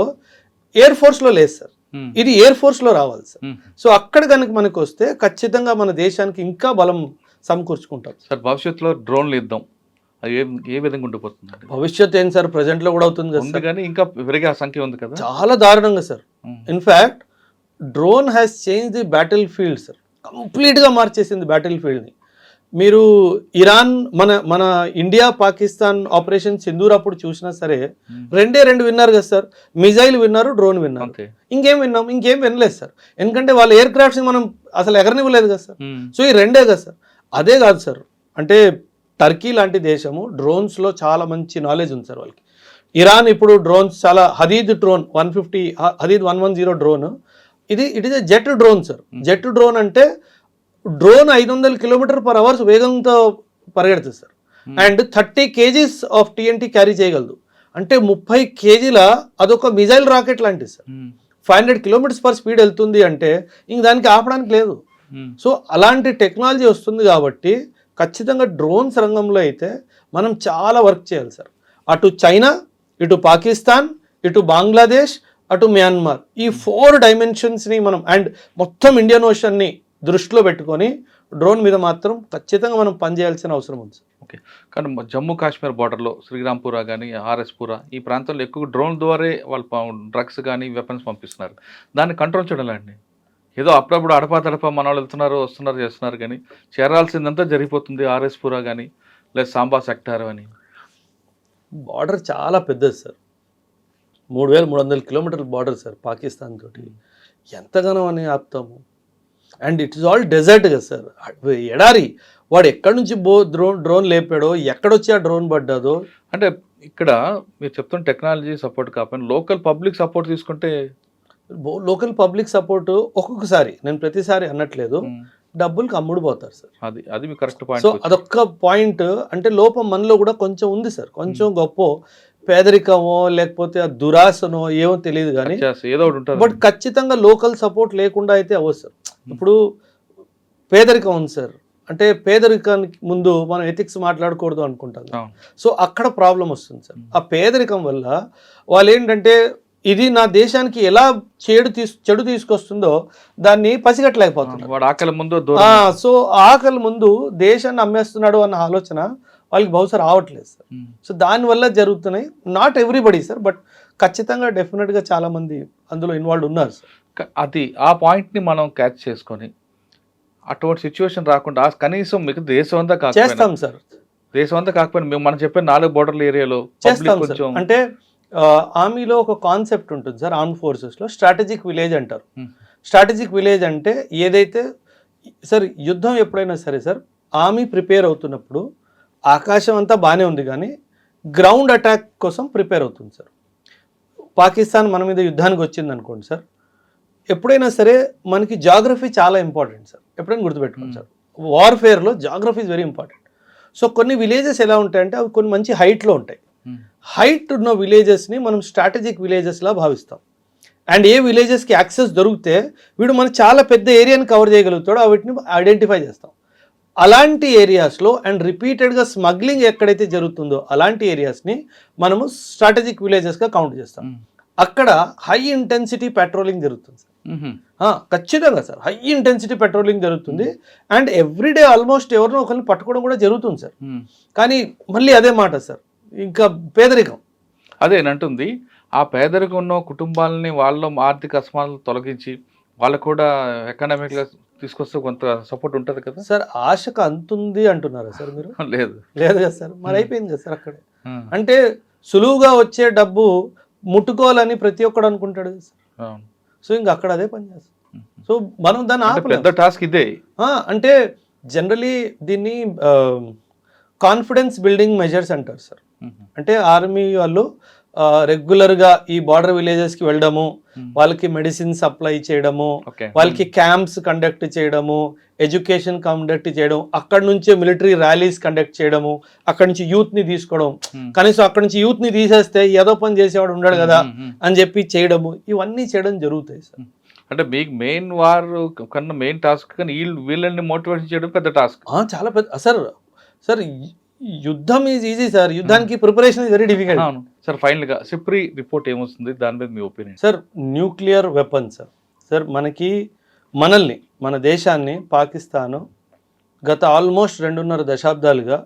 ఎయిర్ ఫోర్స్లో లేదు సార్, ఇది ఎయిర్ ఫోర్స్లో రావాలి సార్. సో అక్కడ కనుక మనకు వస్తే ఖచ్చితంగా మన దేశానికి ఇంకా బలం సమకూర్చుకుంటాం సార్. భవిష్యత్తులో డ్రోన్లు ఇద్దాం, అది ఏ విధంగా ఉండిపోతుంది? భవిష్యత్ ఏంటి సార్, ప్రెసెంట్ లో కూడా అవుతుంది కదా, కానీ ఇంకా పెరిగే సంఖ్య ఉంది కదా, చాలా దారుణంగా sir. In fact drone has change the battle field sir, complete గా మార్చేసింది బ్యాటిల్ ఫీల్డ్ ని. మీరు ఇరాన్ మన ఇండియా పాకిస్తాన్ ఆపరేషన్ సింధూర్ అప్పుడు చూసినా సరే రెండు విన్నారు కదా సార్, మిజైల్ విన్నారు, డ్రోన్ విన్నారు. ఇంకేం వినలేదు సార్, ఎందుకంటే వాళ్ళ ఎయిర్ క్రాఫ్ట్స్ మనం అసలు ఎగరనివ్వలేదు కదా సార్. సో ఈ రెండే కదా సార్. అదే కాదు సార్, అంటే టర్కీ లాంటి దేశము డ్రోన్స్లో చాలా మంచి నాలెడ్జ్ ఉంది సార్ వాళ్ళకి. ఇరాన్ ఇప్పుడు డ్రోన్స్ చాలా Hadid drone 150 Hadid 110 drone, it is a jet drone sir. Jet drone అంటే డ్రోన్ 500 km/h వేగంతో పరిగెడుతుంది sir. And 30 kgs of TNT carry చేయగలదు. అంటే 30 kgల అదొక మిజైల్ రాకెట్ లాంటిది సార్. 500 km/స్పీడ్ వెళ్తుంది అంటే ఇంక దానికి ఆపడానికి లేదు. సో అలాంటి టెక్నాలజీ వస్తుంది కాబట్టి ఖచ్చితంగా డ్రోన్స్ రంగంలో అయితే మనం చాలా వర్క్ చేయాలి సార్. అటు చైనా, ఇటు పాకిస్తాన్, ఇటు బంగ్లాదేశ్, అటు మ్యాన్మార్, ఈ 4 డైమెన్షన్స్ని మనం అండ్ మొత్తం ఇండియన్ ఓషన్ని దృష్టిలో పెట్టుకొని డ్రోన్ మీద మాత్రం ఖచ్చితంగా మనం పనిచేయాల్సిన అవసరం ఉంది. ఓకే, కానీ జమ్మూ కాశ్మీర్ బార్డర్లో శ్రీరాంపుర కానీ ఆర్ఎస్పుర ఈ ప్రాంతంలో ఎక్కువ డ్రోన్ ద్వారా వాళ్ళు డ్రగ్స్ కానీ వెపన్స్ పంపిస్తున్నారు. దాన్ని కంట్రోల్ చేయడం అండి. ఏదో అప్పుడప్పుడు అడపా మన వాళ్ళు వెళ్తున్నారు, వస్తున్నారు, చేస్తున్నారు, కానీ చేరాల్సిందంతా జరిగిపోతుంది ఆర్ఎస్పుర కానీ లేదా సాంబా సెక్టార్ అని. బార్డర్ చాలా పెద్దది sir, 3300 kilometers border sir Pakistan తోటి. ఎంతగానో అని ఆపుతాము. And it is all desert కదా సార్, ఎడారి. వాడు ఎక్కడి నుంచి డ్రోన్ లేపాడో, ఎక్కడొచ్చి ఆ డ్రోన్ పడ్డాదో. అంటే ఇక్కడ మీరు చెప్తున్న టెక్నాలజీ సపోర్ట్ కాకపోయినా లోకల్ పబ్లిక్ సపోర్ట్ తీసుకుంటే, లోకల్ పబ్లిక్ సపోర్ట్ ఒక్కొక్కసారి, నేను ప్రతిసారి అనట్లేదు, డబ్బులకి అమ్ముడు పోతారు సార్. అది మీ కరెక్ట్ పాయింట్. సో అదొక్క పాయింట్. అంటే లోపం మనలో కూడా కొంచెం ఉంది సార్, కొంచెం గొప్ప పేదరికమో లేకపోతే ఆ దురాశనో ఏమో తెలియదు కానీ ఏదో ఒకటి ఉంటుంది. బట్ ఖచ్చితంగా లోకల్ సపోర్ట్ లేకుండా అయితే అవ్వదు సార్. ఇప్పుడు పేదరికం ఉంది సార్, అంటే పేదరికానికి ముందు మనం ఎథిక్స్ మాట్లాడకూడదు అనుకుంటాం. సో అక్కడ ప్రాబ్లం వస్తుంది సార్. ఆ పేదరికం వల్ల వాళ్ళు ఏంటంటే ఇది నా దేశానికి ఎలా చెడు తీసుకొస్తుందో దాన్ని పసిగట్టలేకపోతున్నారు. సో ఆకలి ముందు దేశాన్ని అమ్మేస్తున్నాడు అన్న ఆలోచన వాళ్ళకి బహుశా రావట్లేదు సార్. సో దానివల్ల జరుగుతున్నాయి. నాట్ ఎవ్రీబడి సార్, బట్ ఖచ్చితంగా డెఫినెట్గా చాలా మంది అందులో ఇన్వాల్వ్ ఉన్నారు సార్. అది ఆ పాయింట్ని మనం క్యాచ్ చేసుకొని అటువంటి సిచ్యువేషన్ రాకుండా కనీసం మీకు దేశం అంతా చేస్తాం సార్. దేశం అంతా కాకపోయినా మనం చెప్పిన 4 బోర్డర్ల ఏరియాలో చేస్తాం సార్. అంటే ఆర్మీలో ఒక కాన్సెప్ట్ ఉంటుంది సార్, ఆర్మ్ ఫోర్సెస్లో స్ట్రాటజిక్ విలేజ్ అంటారు. స్ట్రాటజిక్ విలేజ్ అంటే ఏదైతే సార్ యుద్ధం ఎప్పుడైనా సరే సార్, ఆర్మీ ప్రిపేర్ అవుతున్నప్పుడు ఆకాశం అంతా బాగానే ఉంది కానీ గ్రౌండ్ అటాక్ కోసం ప్రిపేర్ అవుతుంది సార్. పాకిస్తాన్ మన మీద యుద్ధానికి వచ్చింది అనుకోండి సార్, ఎప్పుడైనా సరే మనకి జాగ్రఫీ చాలా ఇంపార్టెంట్ సార్. ఎప్పుడైనా గుర్తుపెట్టుకోండి సార్, వార్ఫేర్లో geography is very important. So కొన్ని విలేజెస్ ఎలా ఉంటాయంటే అవి కొన్ని మంచి హైట్లో ఉంటాయి. హైట్ ఉన్న విలేజెస్ని మనం స్ట్రాటజిక్ విలేజెస్లా భావిస్తాం. అండ్ ఏ విలేజెస్కి యాక్సెస్ దొరికితే వీడు మనం చాలా పెద్ద ఏరియాని కవర్ చేయగలుగుతాడో వీటిని ఐడెంటిఫై చేస్తాం. అలాంటి ఏరియాస్లో అండ్ రిపీటెడ్గా స్మగ్లింగ్ ఎక్కడైతే జరుగుతుందో అలాంటి ఏరియాస్ని మనము స్ట్రాటజిక్ విలేజెస్గా కౌంట్ చేస్తాం. అక్కడ హై ఇంటెన్సిటీ పెట్రోలింగ్ జరుగుతుంది సార్. ఖచ్చితంగా సార్ హై ఇంటెన్సిటీ పెట్రోలింగ్ జరుగుతుంది. అండ్ ఎవ్రీడే ఆల్మోస్ట్ ఎవరినో ఒకరిని పట్టుకోవడం కూడా జరుగుతుంది సార్. కానీ మళ్ళీ అదే మాట సార్, ఇంకా పేదరికం అదేనంటుంది. ఆ పేదరికం ఉన్న కుటుంబాలని వాళ్ళ ఆర్థిక అసమానతలు తొలగించి వాళ్ళకు కూడా ఎకనామిక్గా తీసుకొస్తే కొంత సపోర్ట్ ఉంటుంది కదా సార్. ఆశకు అంతుంది అంటున్నారా సార్ మీరు? లేదు లేదు కదా సార్, మరి అయిపోయింది కదా సార్ అక్కడే. అంటే సులువుగా వచ్చే డబ్బు ముట్టుకోవాలని ప్రతి ఒక్కడు అనుకుంటాడు కదా సార్. సో ఇంకా అక్కడ అదే పని చేస్తాం. సో మనం దాన్ని పెద్ద టాస్క్ ఇదే. అంటే జనరలీ దీన్ని కాన్ఫిడెన్స్ బిల్డింగ్ మెజర్స్ అంటారు సార్. అంటే ఆర్మీ వాళ్ళు రెగ్యులర్గా ఈ బార్డర్ విలేజెస్కి వెళ్ళడము, వాళ్ళకి మెడిసిన్ సప్లై చేయడము, వాళ్ళకి క్యాంప్స్ కండక్ట్ చేయడము, ఎడ్యుకేషన్ కండక్ట్ చేయడం, అక్కడ నుంచే మిలిటరీ ర్యాలీస్ కండక్ట్ చేయడము, అక్కడ నుంచి యూత్ని తీసుకోవడం, కనీసం అక్కడ నుంచి యూత్ని తీసేస్తే ఏదో పని చేసేవాడు ఉన్నాడు కదా అని చెప్పి చేయడము, ఇవన్నీ చేయడం జరుగుతాయి సార్. అంటే మీకు మెయిన్ వార్ కన్నా మెయిన్ టాస్క్ కానీ వీళ్ళని మోటివేషన్ చేయడం పెద్ద టాస్క్. చాలా పెద్ద సార్. సార్ యుద్ధం ఈజ్ ఈజీ సార్, యుద్ధానికి ప్రిపరేషన్ ఇస్ వెరీ డిఫికల్ట్. అవును సార్. ఫైనల్గా సిప్రి రిపోర్ట్ ఏమొస్తుంది, దాని మీద మీ opinion? Sir nuclear weapon sir. Sir మనల్ని మన దేశాన్ని పాకిస్తాను గత ఆల్మోస్ట్ 2.5 దశాబ్దాలుగా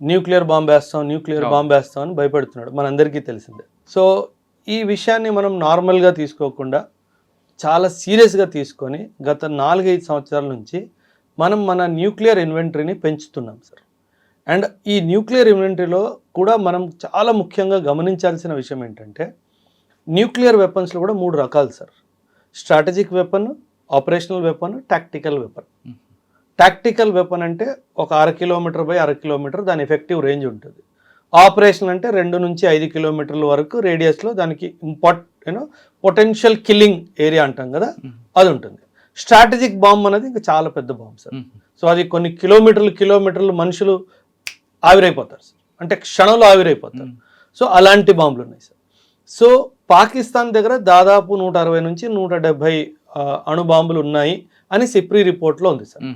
న్యూక్లియర్ బాంబ్ వేస్తాం అని భయపెడుతున్నాడు, మనందరికీ తెలిసిందే. సో ఈ విషయాన్ని మనం నార్మల్గా తీసుకోకుండా చాలా సీరియస్గా తీసుకొని గత 4-5 సంవత్సరాల నుంచి మనం మన న్యూక్లియర్ ఇన్వెంటరీని పెంచుతున్నాం సార్. అండ్ ఈ న్యూక్లియర్ ఇన్వెంటరీలో కూడా మనం చాలా ముఖ్యంగా గమనించాల్సిన విషయం ఏంటంటే న్యూక్లియర్ వెపన్స్లో కూడా 3 రకాలు sir. Strategic weapon, operational weapon, tactical weapon. Tactical weapon అంటే ఒక 1/2 కిలోమీటర్ బై 1/2 కిలోమీటర్ దాని ఎఫెక్టివ్ రేంజ్ ఉంటుంది. ఆపరేషన్ అంటే 2 నుంచి 5 కిలోమీటర్ల వరకు రేడియస్లో దానికి పొటెన్షియల్ కిల్లింగ్ ఏరియా అంటాం కదా, అది ఉంటుంది. స్ట్రాటజిక్ బాంబ్ అనేది ఇంకా చాలా పెద్ద బాంబ్ సార్. సో అది కొన్ని కిలోమీటర్లు మనుషులు ఆవిరైపోతారు సార్, అంటే క్షణంలో ఆవిరైపోతారు. సో అలాంటి బాంబులు ఉన్నాయి సార్. సో పాకిస్తాన్ దగ్గర దాదాపు 160 నుంచి 170 అణుబాంబులు ఉన్నాయి అని సిప్రి రిపోర్ట్లో ఉంది సార్.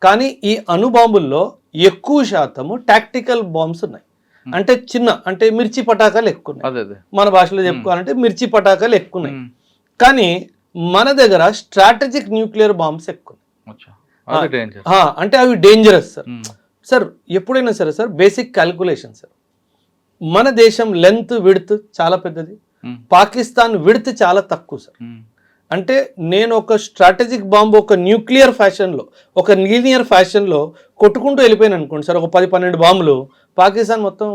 కానీ ఈ అణుబాంబుల్లో ఎక్కువ శాతము టాక్టికల్ బాంబ్స్ ఉన్నాయి. అంటే అంటే మిర్చి పటాకాలు ఎక్కువ ఉన్నాయి, మన భాషలో చెప్పుకోవాలంటే మిర్చి పటాకాలు ఎక్కువ ఉన్నాయి. కానీ మన దగ్గర స్ట్రాటజిక్ న్యూక్లియర్ బాంబ్స్ ఎక్కువ ఉన్నాయి. అంటే అవి డేంజరస్ సార్. సార్ ఎప్పుడైనా సరే సార్ బేసిక్ క్యాల్కులేషన్ సార్, మన దేశం లెంత్ విడ్త్ చాలా పెద్దది, పాకిస్తాన్ విడ్త్ చాలా తక్కువ సార్. అంటే నేను ఒక స్ట్రాటజిక్ బాంబు ఒక న్యూక్లియర్ ఫ్యాషన్లో, ఒక లీనియర్ ఫ్యాషన్లో కొట్టుకుంటూ వెళ్ళిపోయాను అనుకోండి సార్, ఒక 10-12 బాంబులు, పాకిస్తాన్ మొత్తం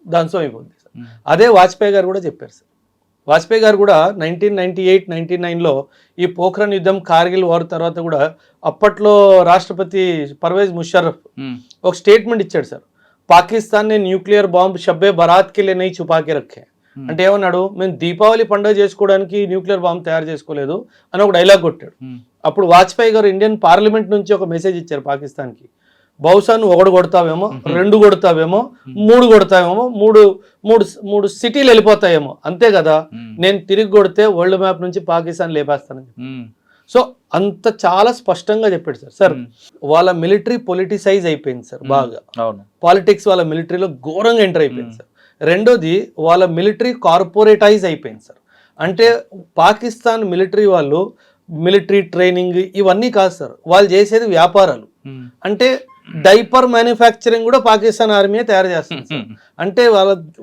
ధ్వంసం అయిపోతుంది సార్. అదే వాజ్పేయి గారు కూడా చెప్పారు సార్. వాజ్పేయి గారు కూడా 1998-99లో ఈ పోఖ్రాన్ యుద్ధం, కార్గిల్ వార్ తర్వాత కూడా అప్పట్లో రాష్ట్రపతి పర్వేజ్ ముషర్రఫ్ ఒక స్టేట్మెంట్ ఇచ్చాడు సార్. పాకిస్తాన్ నే న్యూక్లియర్ బాంబ్ షబ్బే బరాత్కి లే నహీ ఛుపాకే రఖే. అంటే ఏమన్నాడు, మేము దీపావళి పండుగ చేసుకోవడానికి న్యూక్లియర్ బాంబ్ తయారు చేసుకోలేదు అని ఒక డైలాగ్ కొట్టాడు. అప్పుడు వాజ్పేయి గారు ఇండియన్ పార్లమెంట్ నుంచి ఒక మెసేజ్ ఇచ్చారు పాకిస్తాన్కి, బహుశా నువ్వు 1 కొడతావేమో, 2 కొడతావేమో, 3 కొడతావేమో, మూడు సిటీలు వెళ్ళిపోతాయేమో, అంతే కదా, నేను తిరిగి కొడితే వరల్డ్ మ్యాప్ నుంచి పాకిస్తాన్ లేపేస్తానని. సో అంత చాలా స్పష్టంగా చెప్పాడు సార్. సార్ వాళ్ళ మిలిటరీ పొలిటిసైజ్ అయిపోయింది సార్, బాగా పాలిటిక్స్ వాళ్ళ మిలిటరీలో ఘోరంగా ఎంటర్ అయిపోయింది సార్. రెండోది వాళ్ళ మిలిటరీ కార్పొరేటైజ్ అయిపోయింది సార్. అంటే పాకిస్తాన్ మిలిటరీ వాళ్ళు మిలిటరీ ట్రైనింగ్ ఇవన్నీ కాదు సార్, వాళ్ళు చేసేది వ్యాపారాలు. అంటే డైపర్ మ్యానుఫ్యాక్చరింగ్ కూడా పాకిస్తాన్ ఆర్మీ తయారు చేస్తుంది సార్. అంటే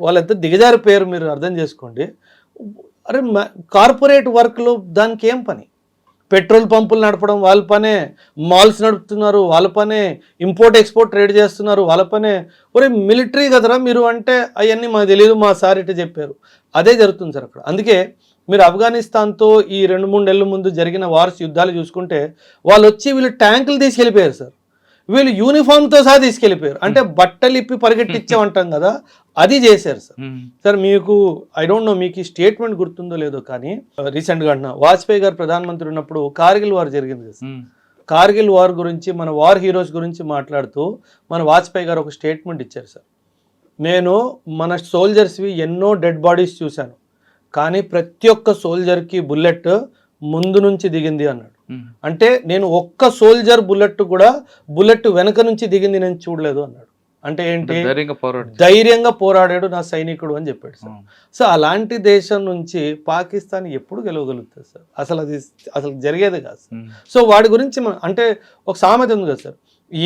వాళ్ళంతా దిగజారి పేరు మీరు అర్థం చేసుకోండి. అరే కార్పొరేట్ వర్క్లో దానికి ఏం పని? పెట్రోల్ పంపులు నడపడం వాళ్ళ పనే, మాల్స్ నడుపుతున్నారు వాళ్ళ పనే, ఇంపోర్ట్ ఎక్స్పోర్ట్ ట్రేడ్ చేస్తున్నారు వాళ్ళ పనే. ఒరే మిలిటరీ కదరా మీరు అంటే అవన్నీ మాకు తెలియదు, మా సార్ ఇట్లా చెప్పారు. అదే జరుగుతుంది సార్ అక్కడ. అందుకే మీరు ఆఫ్ఘనిస్తాన్తో ఈ 2-3 నెలల ముందు జరిగిన వార్స్ యుద్ధాలు చూసుకుంటే వాళ్ళు వచ్చి వీళ్ళు ట్యాంకులు తీసుకెళ్ళిపోయారు సార్, వీళ్ళు యూనిఫామ్తో సహా తీసుకెళ్ళిపోయారు. అంటే బట్టలు ఇప్పి పరిగెట్టించామంటాం కదా, అది చేశారు సార్. సార్ మీకు ఐ డోంట్ నో మీకు ఈ స్టేట్మెంట్ గుర్తుందో లేదో, కానీ రీసెంట్గా అంటున్నా, వాజ్పేయి గారు ప్రధానమంత్రి ఉన్నప్పుడు కార్గిల్ వార్ జరిగింది కదా సార్. కార్గిల్ వార్ గురించి, మన వార్ హీరోస్ గురించి మాట్లాడుతూ మన వాజ్పేయి గారు ఒక స్టేట్మెంట్ ఇచ్చారు సార్. నేను మన సోల్జర్స్వి ఎన్నో డెడ్ బాడీస్ చూశాను, కానీ ప్రతి ఒక్క సోల్జర్కి బుల్లెట్ ముందు నుంచి దిగింది అన్నాడు. అంటే నేను ఒక్క సోల్జర్ బుల్లెట్ వెనక నుంచి దిగింది నేను చూడలేదు అన్నాడు. అంటే ఏంటి, ధైర్యంగా పోరాడాడు నా సైనికుడు అని చెప్పాడు సార్. సో అలాంటి దేశం నుంచి పాకిస్తాన్ ఎప్పుడు గెలవగలుగుతుంది సార్? అసలు జరిగేది కాదు సార్. సో వాడి గురించి అంటే ఒక సామెత ఉంది కదా సార్,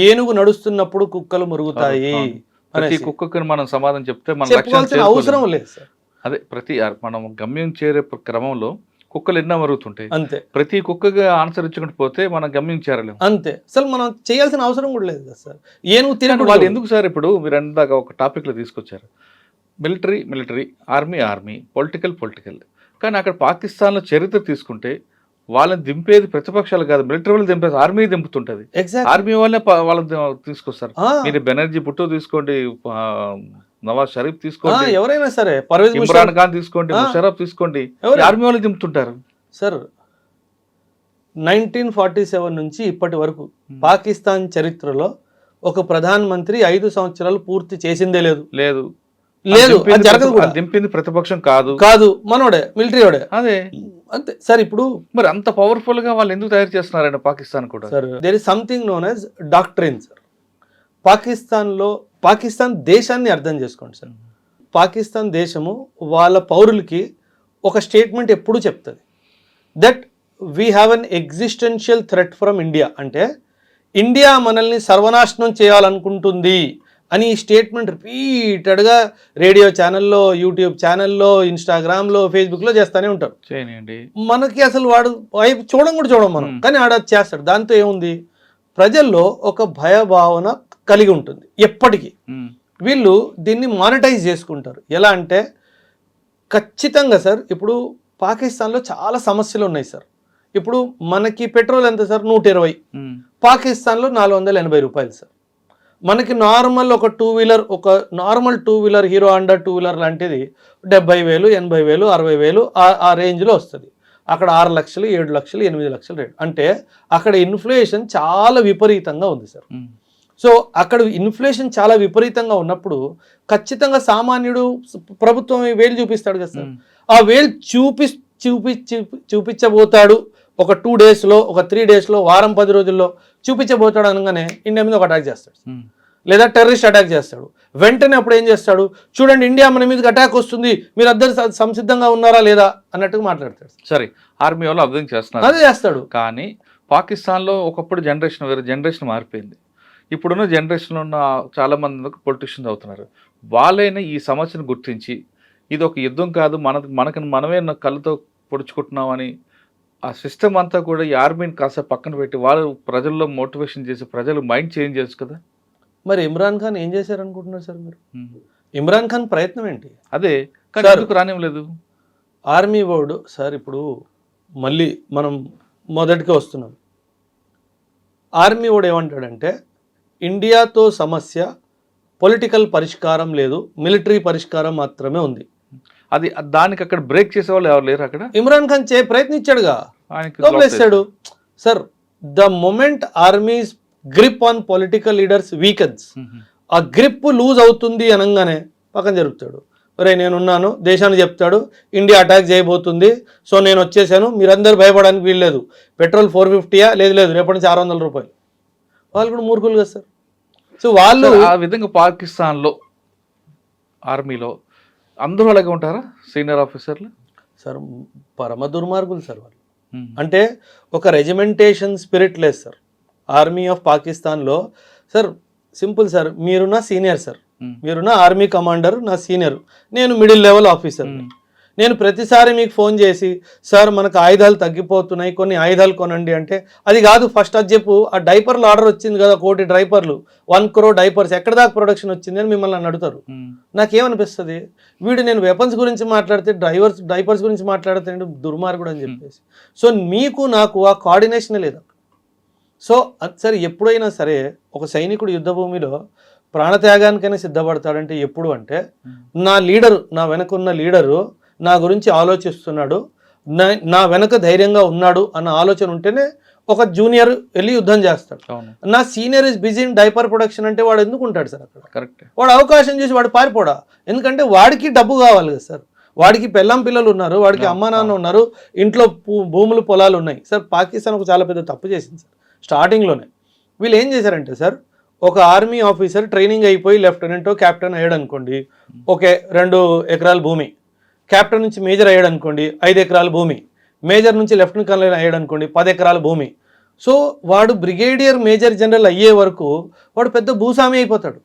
ఏనుగు నడుస్తున్నప్పుడు కుక్కలు మురుగుతాయి. కుక్కకి మనం సమాధానం చెప్తే చెప్పుకోవాల్సిన అవసరం లేదు సార్. అదే మనం గమ్యం చేరే క్రమంలో కుక్కలు ఎన్నో మరుగుతుంటాయి. అంతే. ప్రతి కుక్కగా ఆన్సర్ ఇచ్చుకుంటూ పోతే మనం గమ్యం చేరలేము. అంతే. అసలు మనం చేయాల్సిన అవసరం కూడా లేదు కదా సార్. ఏనుగు తినకుండా వాళ్ళు ఎందుకు సార్ ఇప్పుడు మీరు అందాక ఒక టాపిక్లో తీసుకొచ్చారు, మిలిటరీ, ఆర్మీ, పొలిటికల్. కానీ అక్కడ పాకిస్తాన్లో చరిత్ర తీసుకుంటే వాళ్ళని దింపేది ప్రతిపక్షాలు కాదు, మిలిటరీ వాళ్ళు దింపేది, ఆర్మీ దింపుతుంటది. ఆర్మీ వాళ్ళే వాళ్ళని తీసుకొస్తారు. మీరు బెనర్జీ భుట్టో తీసుకోండి, నవాజ్ షరీఫ్ తీసుకోండి, ఎవరైనా సరే, ఇమ్రాన్ ఖాన్ తీసుకోండి, ముషర్రఫ్ తీసుకోండి, ఆర్మీ వాళ్ళు దింపుతుంటారు. సార్ 1947 నుంచి ఇప్పటి వరకు పాకిస్తాన్ చరిత్రలో ఒక ప్రధాన మంత్రి 5 సంవత్సరాలు పూర్తి చేసిందే లేదు. అది జరగదు కూడా. దింపింది ప్రతిపక్షం కాదు, మనోడే, మిలిటరీ వాడే. అదే అంతే సార్. ఇప్పుడు మరి అంత పవర్ఫుల్ గా వాళ్ళు ఎందుకు తయారు చేస్తున్నారండి పాకిస్తాన్ కూడా? Sir there is something known as doctrine sir. Pakistan దేశాన్ని అర్థం చేసుకోండి సార్. పాకిస్తాన్ దేశము వాళ్ళ పౌరులకి ఒక స్టేట్మెంట్ ఎప్పుడూ చెప్తుంది, that we have an existential threat from India. అంటే ఇండియా మనల్ని సర్వనాశనం చేయాలనుకుంటుంది అని ఈ స్టేట్మెంట్ రిపీటెడ్గా రేడియో ఛానల్లో, యూట్యూబ్ ఛానల్లో, ఇన్స్టాగ్రామ్లో, ఫేస్బుక్లో చేస్తూనే ఉంటారు. మనకి అసలు వాడు వైపు చూడం మనం, కానీ ఆడ చేస్తాడు. దాంతో ఏముంది, ప్రజల్లో ఒక భయభావన కలిగి ఉంటుంది ఎప్పటికీ. వీళ్ళు దీన్ని మానిటైజ్ చేసుకుంటారు. ఎలా అంటే ఖచ్చితంగా సార్, ఇప్పుడు పాకిస్తాన్లో చాలా సమస్యలు ఉన్నాయి సార్. ఇప్పుడు మనకి పెట్రోల్ ఎంత సార్? 120. పాకిస్తాన్లో 480 రూపాయలు సార్. మనకి నార్మల్ ఒక normal two wheeler hero Honda two wheeler లాంటిది 70,000, 80,000, 60,000 ఆ రేంజ్లో వస్తుంది. అక్కడ 6 లక్షలు, 7 లక్షలు, 8 లక్షలు రేటు. అంటే అక్కడ ఇన్ఫ్లేషన్ చాలా విపరీతంగా ఉంది సార్. సో అక్కడ ఇన్ఫ్లేషన్ చాలా విపరీతంగా ఉన్నప్పుడు ఖచ్చితంగా సామాన్యుడు ప్రభుత్వం వేలు చూపిస్తాడు కదా సార్. ఆ వేలు చూపించబోతాడు ఒక 2 డేస్లో, ఒక 3 డేస్లో, వారం 10 రోజుల్లో చూపించబోతాడు అనగానే ఇండియా మీద ఒక అటాక్ చేస్తాడు, లేదా టెర్రరిస్ట్ అటాక్ చేస్తాడు. వెంటనే అప్పుడు ఏం చేస్తాడు, చూడండి ఇండియా మన మీదకి అటాక్ వస్తుంది, మీరు అందరు సంసిద్ధంగా ఉన్నారా లేదా అన్నట్టుగా మాట్లాడతాడు. సరే, ఆర్మీ వాళ్ళు అర్థం చేస్తున్నారు, అదే చేస్తాడు. కానీ పాకిస్తాన్లో ఒకప్పుడు జనరేషన్ వేరే, జనరేషన్ మారిపోయింది. ఇప్పుడున్న జనరేషన్లో ఉన్న చాలామంది పొలిటీషియన్స్ అవుతున్నారు. వాళ్ళైనా ఈ సమస్యను గుర్తించి ఇది ఒక యుద్ధం కాదు, మనమే కళ్ళతో పొడుచుకుంటున్నామని ఆ సిస్టమ్ అంతా కూడా ఈ ఆర్మీని కాస్త పక్కన పెట్టి వాళ్ళు ప్రజల్లో మోటివేషన్ చేసి ప్రజలు మైండ్ చేంజ్ చేయొచ్చు కదా. మరి ఇమ్రాన్ ఖాన్ ఏం చేశారనుకుంటున్నారు సార్ మీరు? ఇమ్రాన్ ఖాన్ ప్రయత్నం ఏంటి? అదే రానివ్వలేదు ఆర్మీ బోర్డు సార్. ఇప్పుడు మళ్ళీ మనం మొదటికి వస్తున్నాం. ఆర్మీ బోర్డు ఏమంటాడంటే ఇండియాతో సమస్య పొలిటికల్ పరిష్కారం లేదు, మిలిటరీ పరిష్కారం మాత్రమే ఉంది. అది దానికి అక్కడ బ్రేక్ చేసే వాళ్ళు ఎవరు లేరు. అక్కడ ఇమ్రాన్ ఖాన్ ప్రయత్నించాడుగా, వదిలేస్తాడు sir. The moment army's grip on political leaders weakens, ఆ గ్రిప్ లూజ్ అవుతుంది అనగానే పక్కన జరుగుతాడు. ఒరే నేనున్నాను, దేశాన్ని చెప్తాడు ఇండియా అటాక్ చేయబోతుంది, సో నేను వచ్చేసాను, మీరందరూ భయపడడానికి వీల్లేదు. పెట్రోల్ 450 లేదు రేపటి నుంచి 600 రూపాయలు. వాళ్ళు కూడా మూర్ఖులు కదా సార్. సో వాళ్ళు ఆ విధంగా పాకిస్తాన్లో ఆర్మీలో అందరూ అలాగే ఉంటారా సీనియర్ ఆఫీసర్లు? సార్ పరమ దుర్మార్గులు సార్ వాళ్ళు. అంటే ఒక రెజిమెంటేషన్ స్పిరిట్ లేదు సార్ ఆర్మీ ఆఫ్ పాకిస్తాన్లో. సార్ సింపుల్ సార్, మీరు నా సీనియర్ సార్, మీరు నా ఆర్మీ కమాండర్, నా సీనియర్, నేను మిడిల్ లెవెల్ ఆఫీసర్. నేను ప్రతిసారి మీకు ఫోన్ చేసి సార్ మనకు ఆయుధాలు తగ్గిపోతున్నాయి, కొన్ని ఆయుధాలు కొనండి అంటే అది కాదు, ఫస్ట్ అది చెప్పు. ఆ డైపర్లు ఆర్డర్ వచ్చింది కదా, 1 కోటి డైపర్లు, 1 crore డైపర్స్ ఎక్కడ దాకా ప్రొడక్షన్ వచ్చింది అని మిమ్మల్ని అడుగుతారు. నాకేమనిపిస్తుంది, వీడు నేను వెపన్స్ గురించి మాట్లాడితే డైపర్స్ గురించి మాట్లాడితే దుర్మార్గుడు అని చెప్పేసి. సో మీకు నాకు ఆ కోఆర్డినేషనే లేదు. సో సరే, ఎప్పుడైనా సరే ఒక సైనికుడు యుద్ధ భూమిలో ప్రాణత్యాగానికైనా సిద్ధపడతాడంటే ఎప్పుడు అంటే నా లీడరు, నా వెనకున్న లీడరు నా గురించి ఆలోచిస్తున్నాడు, నా వెనక ధైర్యంగా ఉన్నాడు అన్న ఆలోచన ఉంటేనే ఒక జూనియర్ వెళ్ళి యుద్ధం చేస్తాడు. నా senior is busy in diaper production అంటే వాడు ఎందుకు ఉంటాడు సార్ అక్కడ? కరెక్ట్. వాడు అవకాశం చేసి వాడు పారిపోడా, ఎందుకంటే వాడికి డబ్బు కావాలి కదా సార్. వాడికి పెళ్ళాం పిల్లలు ఉన్నారు, వాడికి అమ్మా నాన్న ఉన్నారు, ఇంట్లో భూములు పొలాలు ఉన్నాయి సార్. పాకిస్తాన్ ఒక చాలా పెద్ద తప్పు చేసింది సార్ స్టార్టింగ్లోనే. వీళ్ళు ఏం చేశారంటే సార్, ఒక ఆర్మీ ఆఫీసర్ ట్రైనింగ్ అయిపోయి లెఫ్టినెంటో క్యాప్టెన్ అయ్యాడు అనుకోండి, ఓకే 2 ఎకరాల భూమి. క్యాప్టెన్ నుంచి మేజర్ అయ్యాడు అనుకోండి, 5 ఎకరాల భూమి. మేజర్ నుంచి లెఫ్టినెంట్ కర్నల్ అయ్యాడు అనుకోండి, 10 ఎకరాల భూమి. సో వాడు బ్రిగేడియర్ మేజర్ జనరల్ అయ్యే వరకు వాడు పెద్ద భూస్వామి అయిపోతాడు.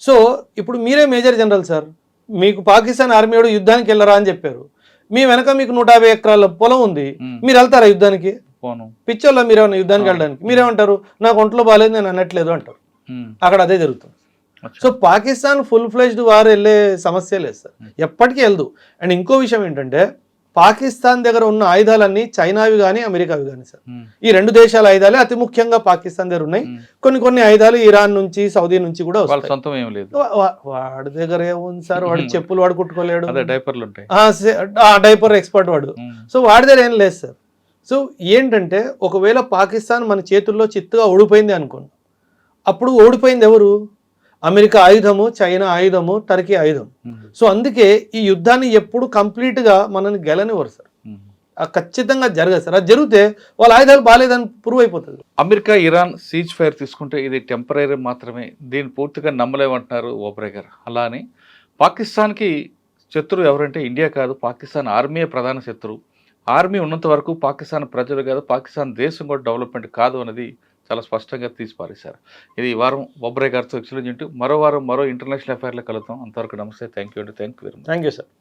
సో ఇప్పుడు మీరే మేజర్ జనరల్ సార్, మీకు పాకిస్తాన్ ఆర్మీ వాడు యుద్ధానికి వెళ్ళరా అని చెప్పారు. మీ వెనక మీకు 150 ఎకరాల పొలం ఉంది, మీరు వెళ్తారా యుద్ధానికి? పోను. పిచ్చోళ్ళ మీరేమన్నా యుద్ధానికి వెళ్ళడానికి? మీరేమంటారు, నాకు ఒంట్లో బాగాలేదు నేను అనట్లేదు అంటారు. అక్కడ అదే జరుగుతుంది. So Pakistan full fledged war వెళ్ళే సమస్య లేదు సార్, ఎప్పటికీ వెళ్ళదు. అండ్ ఇంకో విషయం ఏంటంటే పాకిస్తాన్ దగ్గర ఉన్న ఆయుధాలన్నీ చైనావి కానీ అమెరికావి కానీ సార్, ఈ రెండు దేశాల ఆయుధాలే అతి ముఖ్యంగా పాకిస్తాన్ దగ్గర ఉన్నాయి. కొన్ని ఆయుధాలు ఇరాన్ నుంచి సౌదీ నుంచి కూడా వస్తాయి. సొంతం ఏం లేదు వాడి దగ్గర ఏముంది సార్, వాడి చెప్పులు వాడు కుట్టుకోలేడు, డైపర్లు ఉంటాయి, డైపర్ ఎక్స్పర్ట్ వాడు. సో వాడి దగ్గర ఏం లేదు సార్. సో ఏంటంటే ఒకవేళ పాకిస్తాన్ మన చేతుల్లో చిత్తుగా ఓడిపోయింది అనుకోండి, అప్పుడు ఓడిపోయింది ఎవరు? అమెరికా ఆయుధము, చైనా ఆయుధము, టర్కీ ఆయుధం. సో అందుకే ఈ యుద్ధాన్ని ఎప్పుడు కంప్లీట్గా మనల్ని గెలనివ్వరు సార్, ఖచ్చితంగా జరగదు సార్. అది జరిగితే వాళ్ళ ఆయుధాలు బాగాలేదని ప్రూవ్ అయిపోతుంది. అమెరికా ఇరాన్ సీజ్ ఫైర్ తీసుకుంటే ఇది టెంపరీ మాత్రమే, దీన్ని పూర్తిగా నమ్మలేమంటున్నారు ఓబ్రే గారు. అలా అని పాకిస్తాన్కి శత్రువు ఎవరంటే ఇండియా కాదు, పాకిస్తాన్ ఆర్మీయే ప్రధాన శత్రువు. ఆర్మీ ఉన్నంత వరకు పాకిస్తాన్ ప్రజలు కాదు, పాకిస్తాన్ దేశం కూడా డెవలప్మెంట్ కాదు అనేది చాలా స్పష్టంగా తీసి పారేశారు. ఇది ఈ వారం ఓబ్రే గారితో ఎక్స్ప్లెయిన్ చేస్తూ మరో వారం మరో ఇంటర్నేషనల్ అఫైర్లో కలుద్దాం. అంతవరకు నమస్తే, thank you very much. Thank you sir.